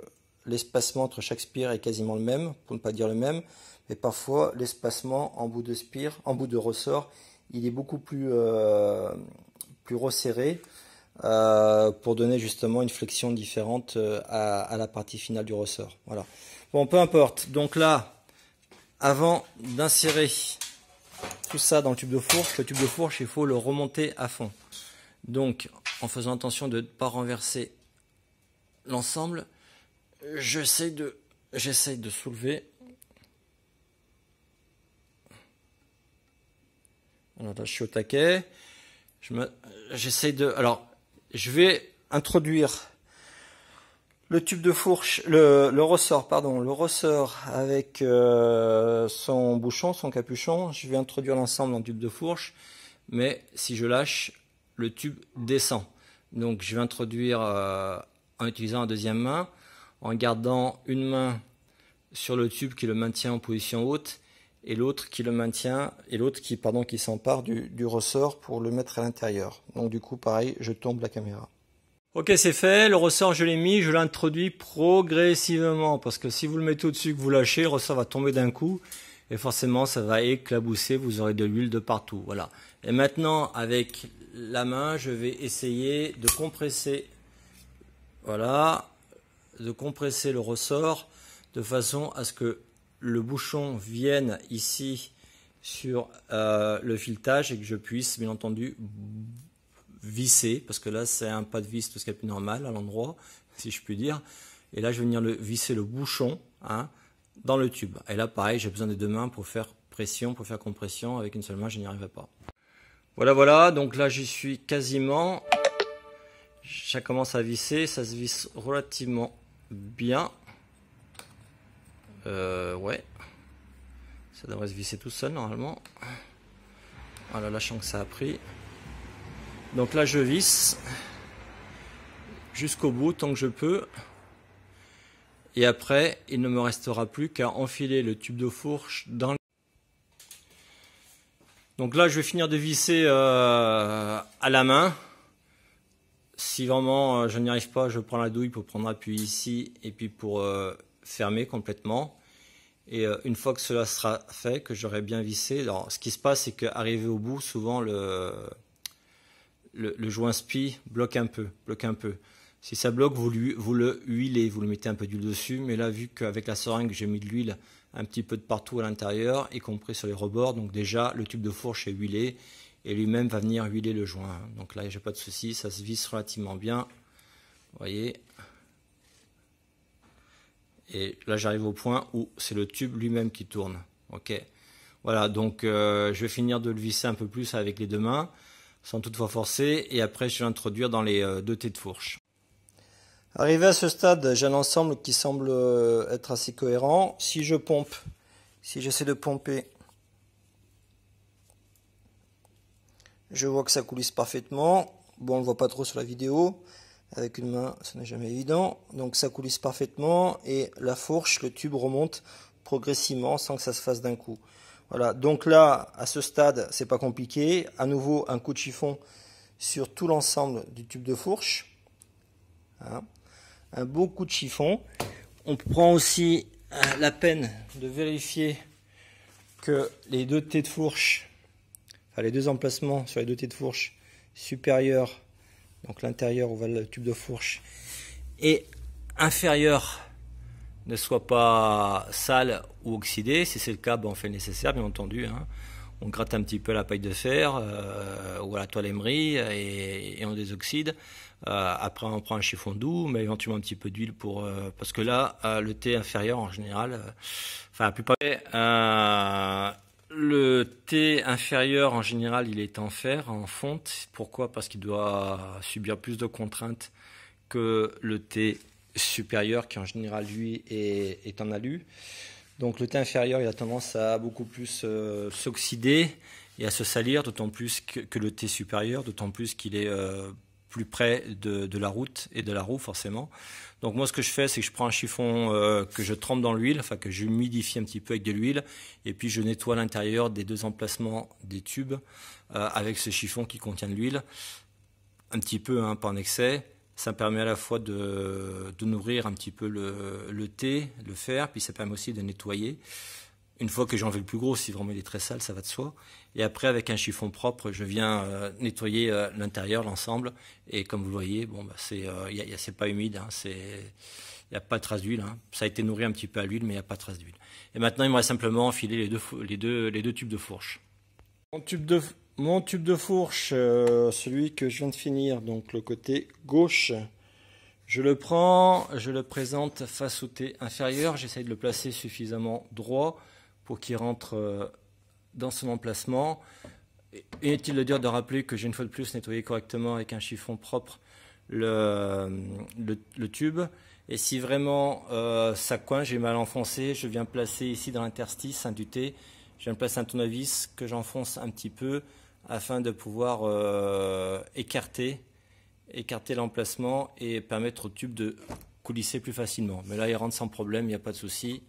l'espacement entre chaque spire est quasiment le même, pour ne pas dire le même. Mais parfois, l'espacement en bout de spire, en bout de ressort, il est beaucoup plus resserré. pour donner justement une flexion différente à la partie finale du ressort. Voilà. Bon, peu importe. Donc là, avant d'insérer tout ça dans le tube de fourche, il faut le remonter à fond. Donc, en faisant attention de ne pas renverser l'ensemble, j'essaye de soulever. Alors là, je suis au taquet. J'essaye de. Alors, je vais introduire le tube de fourche, le ressort avec son bouchon, son capuchon. Je vais introduire l'ensemble dans le tube de fourche, mais si je lâche, le tube descend. Donc, je vais introduire en utilisant la deuxième main, en gardant une main sur le tube qui le maintient en position haute et l'autre qui le maintient et l'autre qui s'empare du ressort pour le mettre à l'intérieur. Donc du coup pareil, je tombe la caméra. Ok, c'est fait, le ressort je l'ai mis, je l'introduis progressivement parce que si vous le mettez au-dessus que vous lâchez, le ressort va tomber d'un coup et forcément ça va éclabousser, vous aurez de l'huile de partout. Voilà. Et maintenant avec la main, je vais essayer de compresser, voilà, de compresser le ressort de façon à ce que le bouchon vienne ici sur le filetage et que je puisse bien entendu visser, parce que là c'est un pas de vis tout ce qui est plus normal à l'endroit, si je puis dire, et là je vais venir visser le bouchon dans le tube, et là pareil j'ai besoin des deux mains pour faire pression, pour faire compression, avec une seule main je n'y arriverai pas. Voilà, donc là j'y suis quasiment, ça commence à visser, ça se visse relativement bien. Ouais, ça devrait se visser tout seul normalement. Voilà, là je sens que ça a pris. Donc là je visse jusqu'au bout tant que je peux. Et après il ne me restera plus qu'à enfiler le tube de fourche dans. Donc là je vais finir de visser à la main. Si vraiment je n'y arrive pas, je prends la douille pour prendre appui ici et puis pour fermer complètement. Et une fois que cela sera fait, que j'aurai bien vissé, alors ce qui se passe c'est qu'arrivé au bout, souvent le joint spi bloque un peu. Si ça bloque, vous le huilez, vous le mettez un peu d'huile dessus, mais là vu qu'avec la seringue j'ai mis de l'huile un petit peu de partout à l'intérieur, y compris sur les rebords, donc déjà le tube de fourche est huilé et lui-même va venir huiler le joint. Donc là j'ai pas de souci, ça se visse relativement bien, vous voyez. Et là j'arrive au point où c'est le tube lui-même qui tourne. Ok. Voilà, donc je vais finir de le visser un peu plus avec les deux mains, sans toutefois forcer, et après je vais l'introduire dans les deux têtes de fourche. Arrivé à ce stade, j'ai un ensemble qui semble être assez cohérent. Si je pompe, si j'essaie de pomper, je vois que ça coulisse parfaitement. Bon, on ne le voit pas trop sur la vidéo. Avec une main, ce n'est jamais évident. Donc ça coulisse parfaitement et la fourche, le tube remonte progressivement sans que ça se fasse d'un coup. Voilà, donc là, à ce stade, c'est pas compliqué. À nouveau, un coup de chiffon sur tout l'ensemble du tube de fourche. Voilà. Un beau coup de chiffon. On prend aussi la peine de vérifier que les deux têtes de fourche, enfin les deux emplacements sur les deux têtes de fourche supérieurs, donc l'intérieur où va le tube de fourche, et inférieur ne soit pas sale ou oxydé. Si c'est le cas, ben on fait le nécessaire, bien entendu. On gratte un petit peu la paille de fer ou à la toile émery et on désoxyde. Après, on prend un chiffon doux, mais éventuellement un petit peu d'huile pour parce que là, le thé inférieur en général, enfin la plupart. Le thé inférieur en général, il est en fer, en fonte. Pourquoi? Parce qu'il doit subir plus de contraintes que le thé supérieur, qui en général lui est en alu. Donc le thé inférieur, il a tendance à beaucoup plus s'oxyder et à se salir, d'autant plus que le thé supérieur, d'autant plus qu'il est plus près de la route et de la roue forcément. Donc moi ce que je fais, c'est que je prends un chiffon que je trempe dans l'huile, enfin que j'humidifie un petit peu avec de l'huile, et puis je nettoie l'intérieur des deux emplacements des tubes avec ce chiffon qui contient de l'huile, un petit peu, pas en excès. Ça me permet à la fois de nourrir un petit peu le thé, le fer, puis ça permet aussi de nettoyer. une fois que j'ai enlevé le plus gros, si vraiment il est très sale, ça va de soi. Et après, avec un chiffon propre, je viens nettoyer l'intérieur, l'ensemble. Et comme vous le voyez, bon, bah, c'est pas humide, hein, il n'y a pas de trace d'huile. Hein. Ça a été nourri un petit peu à l'huile, mais il n'y a pas de trace d'huile. Et maintenant, il me reste simplement à enfiler les deux tubes de fourche. Mon tube de fourche, celui que je viens de finir, donc le côté gauche, je le prends, je le présente face au T inférieur. J'essaye de le placer suffisamment droit pour qu'il rentre dans son emplacement. Inutile de dire de rappeler que j'ai une fois de plus nettoyé correctement avec un chiffon propre le tube. Et si vraiment ça coince, j'ai mal enfoncé, je viens placer ici dans l'interstice du T, je viens placer un tournevis que j'enfonce un petit peu afin de pouvoir écarter l'emplacement et permettre au tube de coulisser plus facilement. Mais là, il rentre sans problème, il n'y a pas de souci.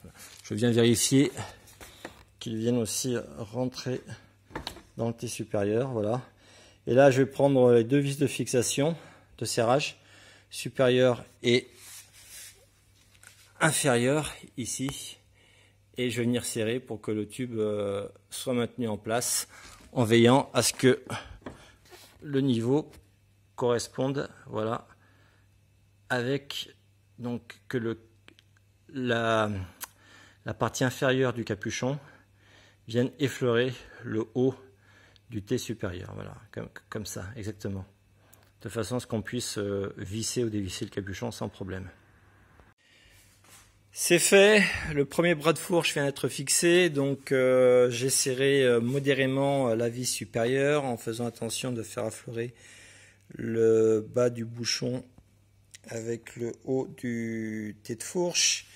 Voilà. Je viens vérifier qu'ils viennent aussi rentrer dans le T supérieur. Voilà. Et là, je vais prendre les deux vis de fixation, de serrage, supérieur et inférieur, ici. Et je vais venir serrer pour que le tube soit maintenu en place, en veillant à ce que le niveau corresponde, voilà, avec donc que la partie inférieure du capuchon vienne effleurer le haut du T supérieur, voilà, comme ça, exactement, de façon à ce qu'on puisse visser ou dévisser le capuchon sans problème. C'est fait, le premier bras de fourche vient d'être fixé, donc j'ai serré modérément la vis supérieure en faisant attention de faire affleurer le bas du bouchon avec le haut du T de fourche.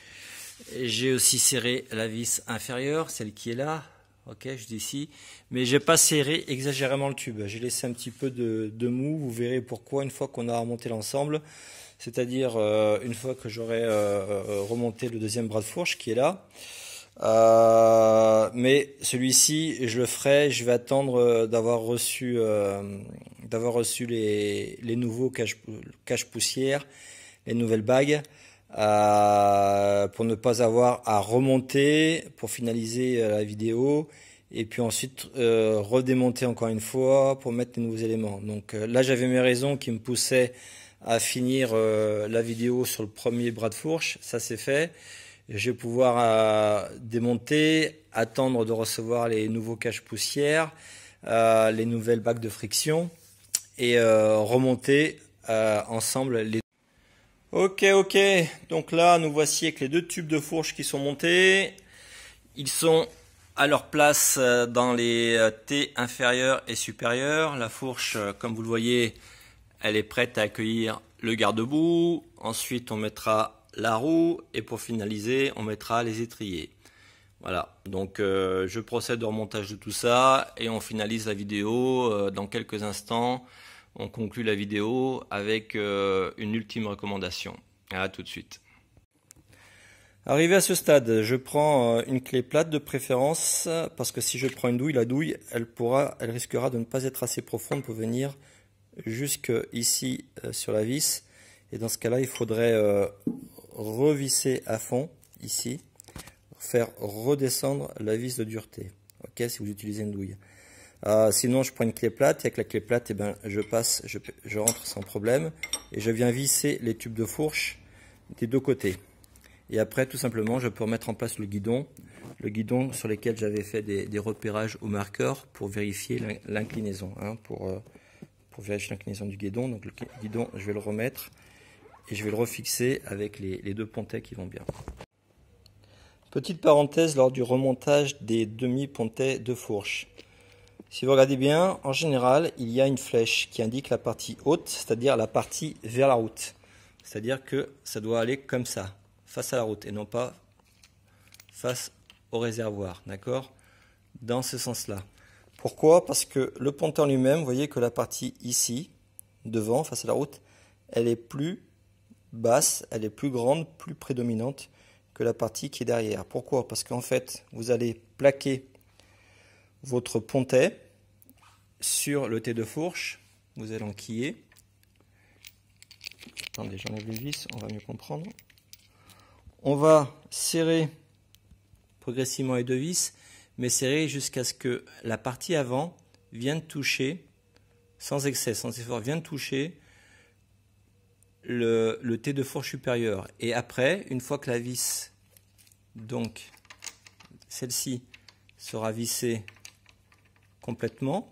J'ai aussi serré la vis inférieure, celle qui est là, ok, je dis ici, mais j'ai pas serré exagérément le tube, j'ai laissé un petit peu de mou, vous verrez pourquoi une fois qu'on a remonté l'ensemble. C'est-à-dire une fois que j'aurai remonté le deuxième bras de fourche qui est là. Mais celui-ci, je le ferai, je vais attendre d'avoir reçu les nouveaux cache-poussières, les nouvelles bagues, pour ne pas avoir à remonter pour finaliser la vidéo. Et puis ensuite redémonter encore une fois pour mettre les nouveaux éléments. Donc là, j'avais mes raisons qui me poussaient à finir la vidéo sur le premier bras de fourche, ça c'est fait. Je vais pouvoir démonter, attendre de recevoir les nouveaux cache-poussières, les nouvelles bagues de friction et remonter ensemble les. Ok, donc là nous voici avec les deux tubes de fourche qui sont montés. Ils sont à leur place dans les T inférieurs et supérieurs. La fourche, comme vous le voyez, elle est prête à accueillir le garde-boue. Ensuite, on mettra la roue. Et pour finaliser, on mettra les étriers. Voilà. Donc, je procède au remontage de tout ça. Et on finalise la vidéo dans quelques instants. On conclut la vidéo avec une ultime recommandation. À tout de suite. Arrivé à ce stade, je prends une clé plate de préférence. Parce que si je prends une douille, la douille, elle risquera de ne pas être assez profonde pour venir jusque ici sur la vis, et dans ce cas là il faudrait revisser à fond ici, faire redescendre la vis de dureté, ok, si vous utilisez une douille. Sinon je prends une clé plate, et avec la clé plate, je rentre sans problème et je viens visser les tubes de fourche des deux côtés. Et après tout simplement je peux remettre en place le guidon sur lequel j'avais fait des repérages au marqueur pour vérifier l'inclinaison, hein, pour vérifier l'inclinaison du guidon. Donc le guidon, je vais le remettre et je vais le refixer avec les deux pontets qui vont bien. Petite parenthèse lors du remontage des demi-pontets de fourche. Si vous regardez bien, en général, il y a une flèche qui indique la partie haute, c'est-à-dire la partie vers la route. C'est-à-dire que ça doit aller comme ça, face à la route, et non pas face au réservoir, d'accord? Dans ce sens-là. Pourquoi? Parce que le pontet en lui-même, vous voyez que la partie ici, devant, face à la route, elle est plus basse, elle est plus grande, plus prédominante que la partie qui est derrière. Pourquoi? Parce qu'en fait, vous allez plaquer votre pontet sur le T de fourche, vous allez enquiller. Attendez, j'enlève les vis, on va mieux comprendre. On va serrer progressivement les deux vis, mais serrer jusqu'à ce que la partie avant vienne toucher, sans excès, sans effort, vienne toucher le T de fourche supérieur. Et après, une fois que la vis, donc celle-ci, sera vissée complètement,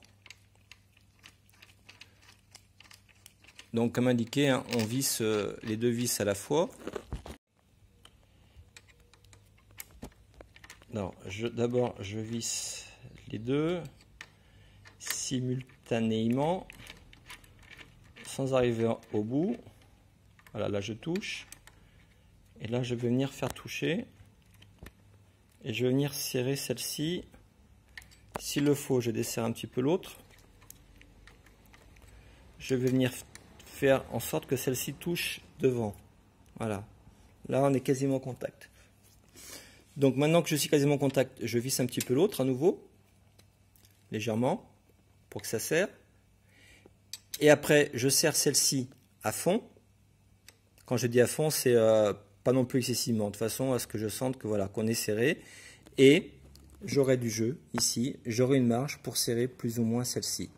donc comme indiqué, hein, on visse les deux vis à la fois. D'abord, je visse les deux simultanément, sans arriver au bout. Voilà, là je touche. Et là je vais venir faire toucher. Et je vais venir serrer celle-ci. S'il le faut, je desserre un petit peu l'autre. Je vais venir faire en sorte que celle-ci touche devant. Voilà. Là on est quasiment en contact. Donc maintenant que je suis quasiment en contact, je visse un petit peu l'autre à nouveau, légèrement, pour que ça serre. Et après, je serre celle-ci à fond. Quand je dis à fond, c'est pas non plus excessivement, de façon à ce que je sente que voilà, qu'on est serré. Et j'aurai du jeu ici, j'aurai une marge pour serrer plus ou moins celle-ci.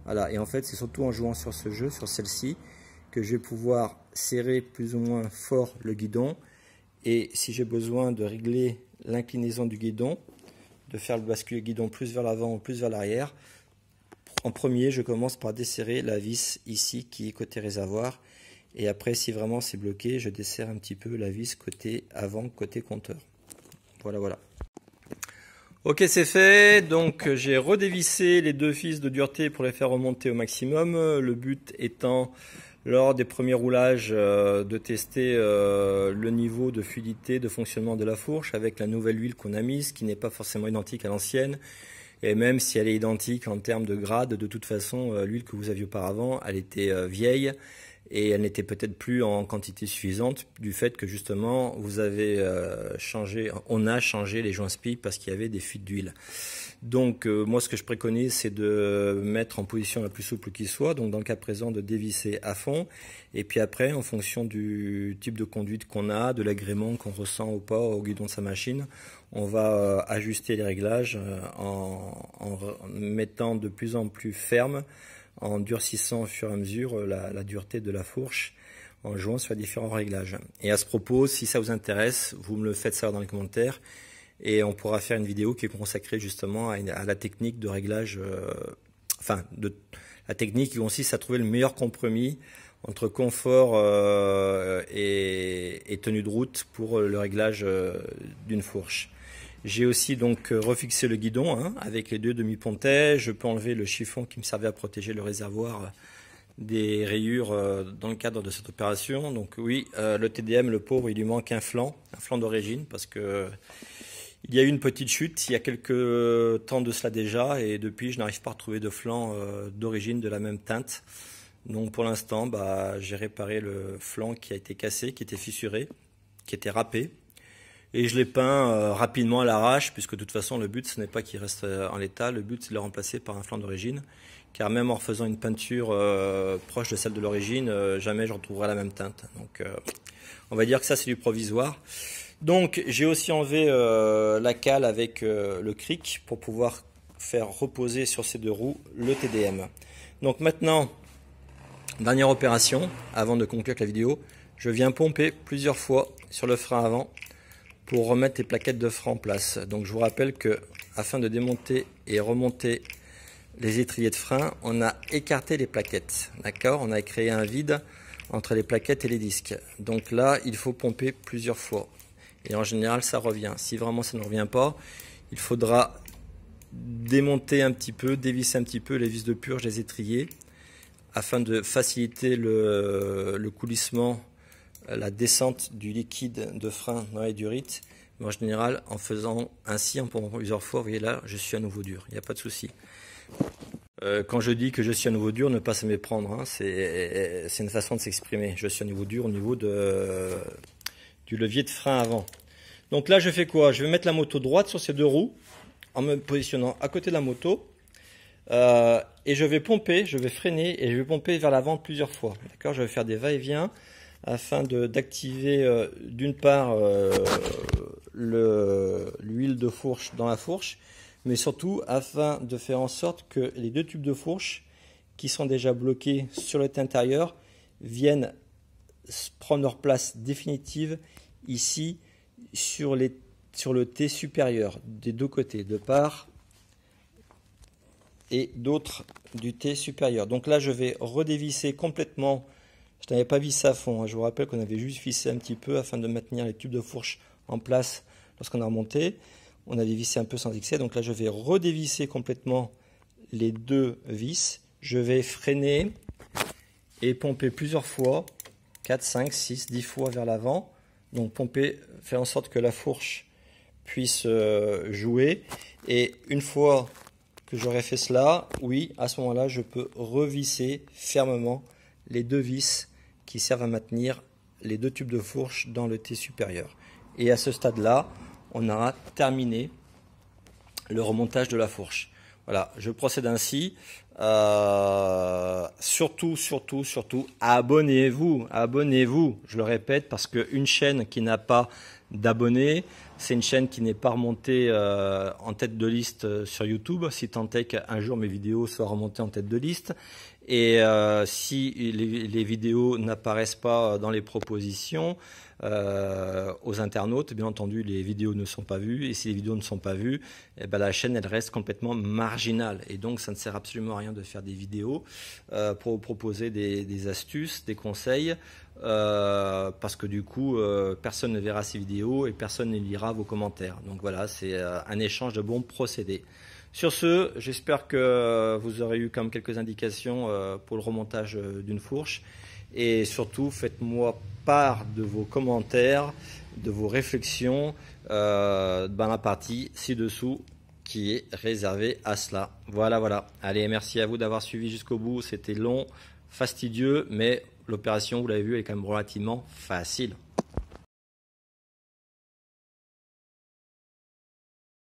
Voilà, et en fait, c'est surtout en jouant sur ce jeu, sur celle-ci, que je vais pouvoir serrer plus ou moins fort le guidon. Et si j'ai besoin de régler l'inclinaison du guidon, de faire le basculer guidon plus vers l'avant ou plus vers l'arrière, en premier, je commence par desserrer la vis ici qui est côté réservoir. Et après, si vraiment c'est bloqué, je desserre un petit peu la vis côté avant, côté compteur. Voilà, voilà. Ok, c'est fait. Donc, j'ai redévissé les deux vis de dureté pour les faire remonter au maximum. Le but étant, lors des premiers roulages, de tester le niveau de fluidité, de fonctionnement de la fourche avec la nouvelle huile qu'on a mise, qui n'est pas forcément identique à l'ancienne. Et même si elle est identique en termes de grade, de toute façon, l'huile que vous aviez auparavant, elle était vieille et elle n'était peut-être plus en quantité suffisante du fait que justement, vous avez on a changé les joints SPI parce qu'il y avait des fuites d'huile. Donc moi ce que je préconise c'est de mettre en position la plus souple qui soit, donc dans le cas présent de dévisser à fond, et puis après en fonction du type de conduite qu'on a, de l'agrément qu'on ressent ou pas au guidon de sa machine, on va ajuster les réglages en mettant de plus en plus ferme, en durcissant au fur et à mesure la dureté de la fourche, en jouant sur différents réglages. Et à ce propos, si ça vous intéresse, vous me le faites savoir dans les commentaires, et on pourra faire une vidéo qui est consacrée justement à la technique de réglage, la technique qui consiste à trouver le meilleur compromis entre confort et tenue de route pour le réglage d'une fourche. J'ai aussi donc refixé le guidon avec les deux demi-pontets. Je peux enlever le chiffon qui me servait à protéger le réservoir des rayures dans le cadre de cette opération. Donc oui, le TDM, le pauvre, il lui manque un flanc d'origine parce que il y a eu une petite chute il y a quelques temps de cela déjà, et depuis je n'arrive pas à retrouver de flanc d'origine de la même teinte. Donc pour l'instant, j'ai réparé le flanc qui a été cassé, qui était fissuré, qui était râpé. Et je l'ai peint rapidement à l'arrache, puisque de toute façon le but ce n'est pas qu'il reste en l'état, le but c'est de le remplacer par un flanc d'origine. Car même en refaisant une peinture proche de celle de l'origine, jamais je retrouverai la même teinte. Donc on va dire que ça c'est du provisoire. Donc j'ai aussi enlevé la cale avec le cric pour pouvoir faire reposer sur ces deux roues le TDM. Donc maintenant, dernière opération, avant de conclure la vidéo, je viens pomper plusieurs fois sur le frein avant pour remettre les plaquettes de frein en place. Donc je vous rappelle que afin de démonter et remonter les étriers de frein, on a écarté les plaquettes, d'accord? On a créé un vide entre les plaquettes et les disques. Donc là, il faut pomper plusieurs fois. Et en général, ça revient. Si vraiment ça ne revient pas, il faudra démonter un petit peu, dévisser un petit peu les vis de purge des étriers afin de faciliter le coulissement, la descente du liquide de frein dans les durites. Mais en général, en faisant ainsi, en pompant plusieurs fois, vous voyez là, je suis à nouveau dur. Il n'y a pas de souci. Quand je dis que je suis à nouveau dur, ne pas se méprendre. C'est une façon de s'exprimer. Je suis à nouveau dur au niveau du levier de frein avant. Donc là, je fais quoi? Je vais mettre la moto droite sur ces deux roues en me positionnant à côté de la moto. Et je vais pomper, je vais freiner et je vais pomper vers l'avant plusieurs fois. D'accord, je vais faire des va-et-vient afin d'activer d'une part l'huile de fourche dans la fourche, mais surtout afin de faire en sorte que les deux tubes de fourche qui sont déjà bloqués sur le thé intérieur viennent prendre leur place définitive ici sur le thé supérieur des deux côtés, de part et d'autre du thé supérieur. Donc là, je vais redévisser complètement. Je n'avais pas vissé à fond, hein. Je vous rappelle qu'on avait juste vissé un petit peu afin de maintenir les tubes de fourche en place lorsqu'on a remonté. On avait vissé un peu sans excès. Donc là, je vais redévisser complètement les deux vis. Je vais freiner et pomper plusieurs fois, 4, 5, 6, 10 fois vers l'avant. Donc pomper, faire en sorte que la fourche puisse jouer. Et une fois que j'aurai fait cela, oui, à ce moment-là, je peux revisser fermement les deux vis qui servent à maintenir les deux tubes de fourche dans le thé supérieur. Et à ce stade-là, on aura terminé le remontage de la fourche. Voilà, je procède ainsi. Surtout, abonnez-vous. Je le répète, parce qu'une chaîne qui n'a pas d'abonnés, c'est une chaîne qui n'est pas remontée en tête de liste sur YouTube, si tant est qu'un jour mes vidéos soient remontées en tête de liste. Et si les vidéos n'apparaissent pas dans les propositions aux internautes, bien entendu les vidéos ne sont pas vues, et si les vidéos ne sont pas vues, eh ben, la chaîne elle reste complètement marginale, et donc ça ne sert absolument à rien de faire des vidéos pour vous proposer des astuces, des conseils, parce que du coup personne ne verra ces vidéos et personne ne lira vos commentaires. Donc voilà, c'est un échange de bons procédés. Sur ce, j'espère que vous aurez eu quand même quelques indications pour le remontage d'une fourche. Et surtout, faites-moi part de vos commentaires, de vos réflexions dans la partie ci-dessous qui est réservée à cela. Voilà. Allez, merci à vous d'avoir suivi jusqu'au bout. C'était long, fastidieux, mais l'opération, vous l'avez vu, elle est quand même relativement facile.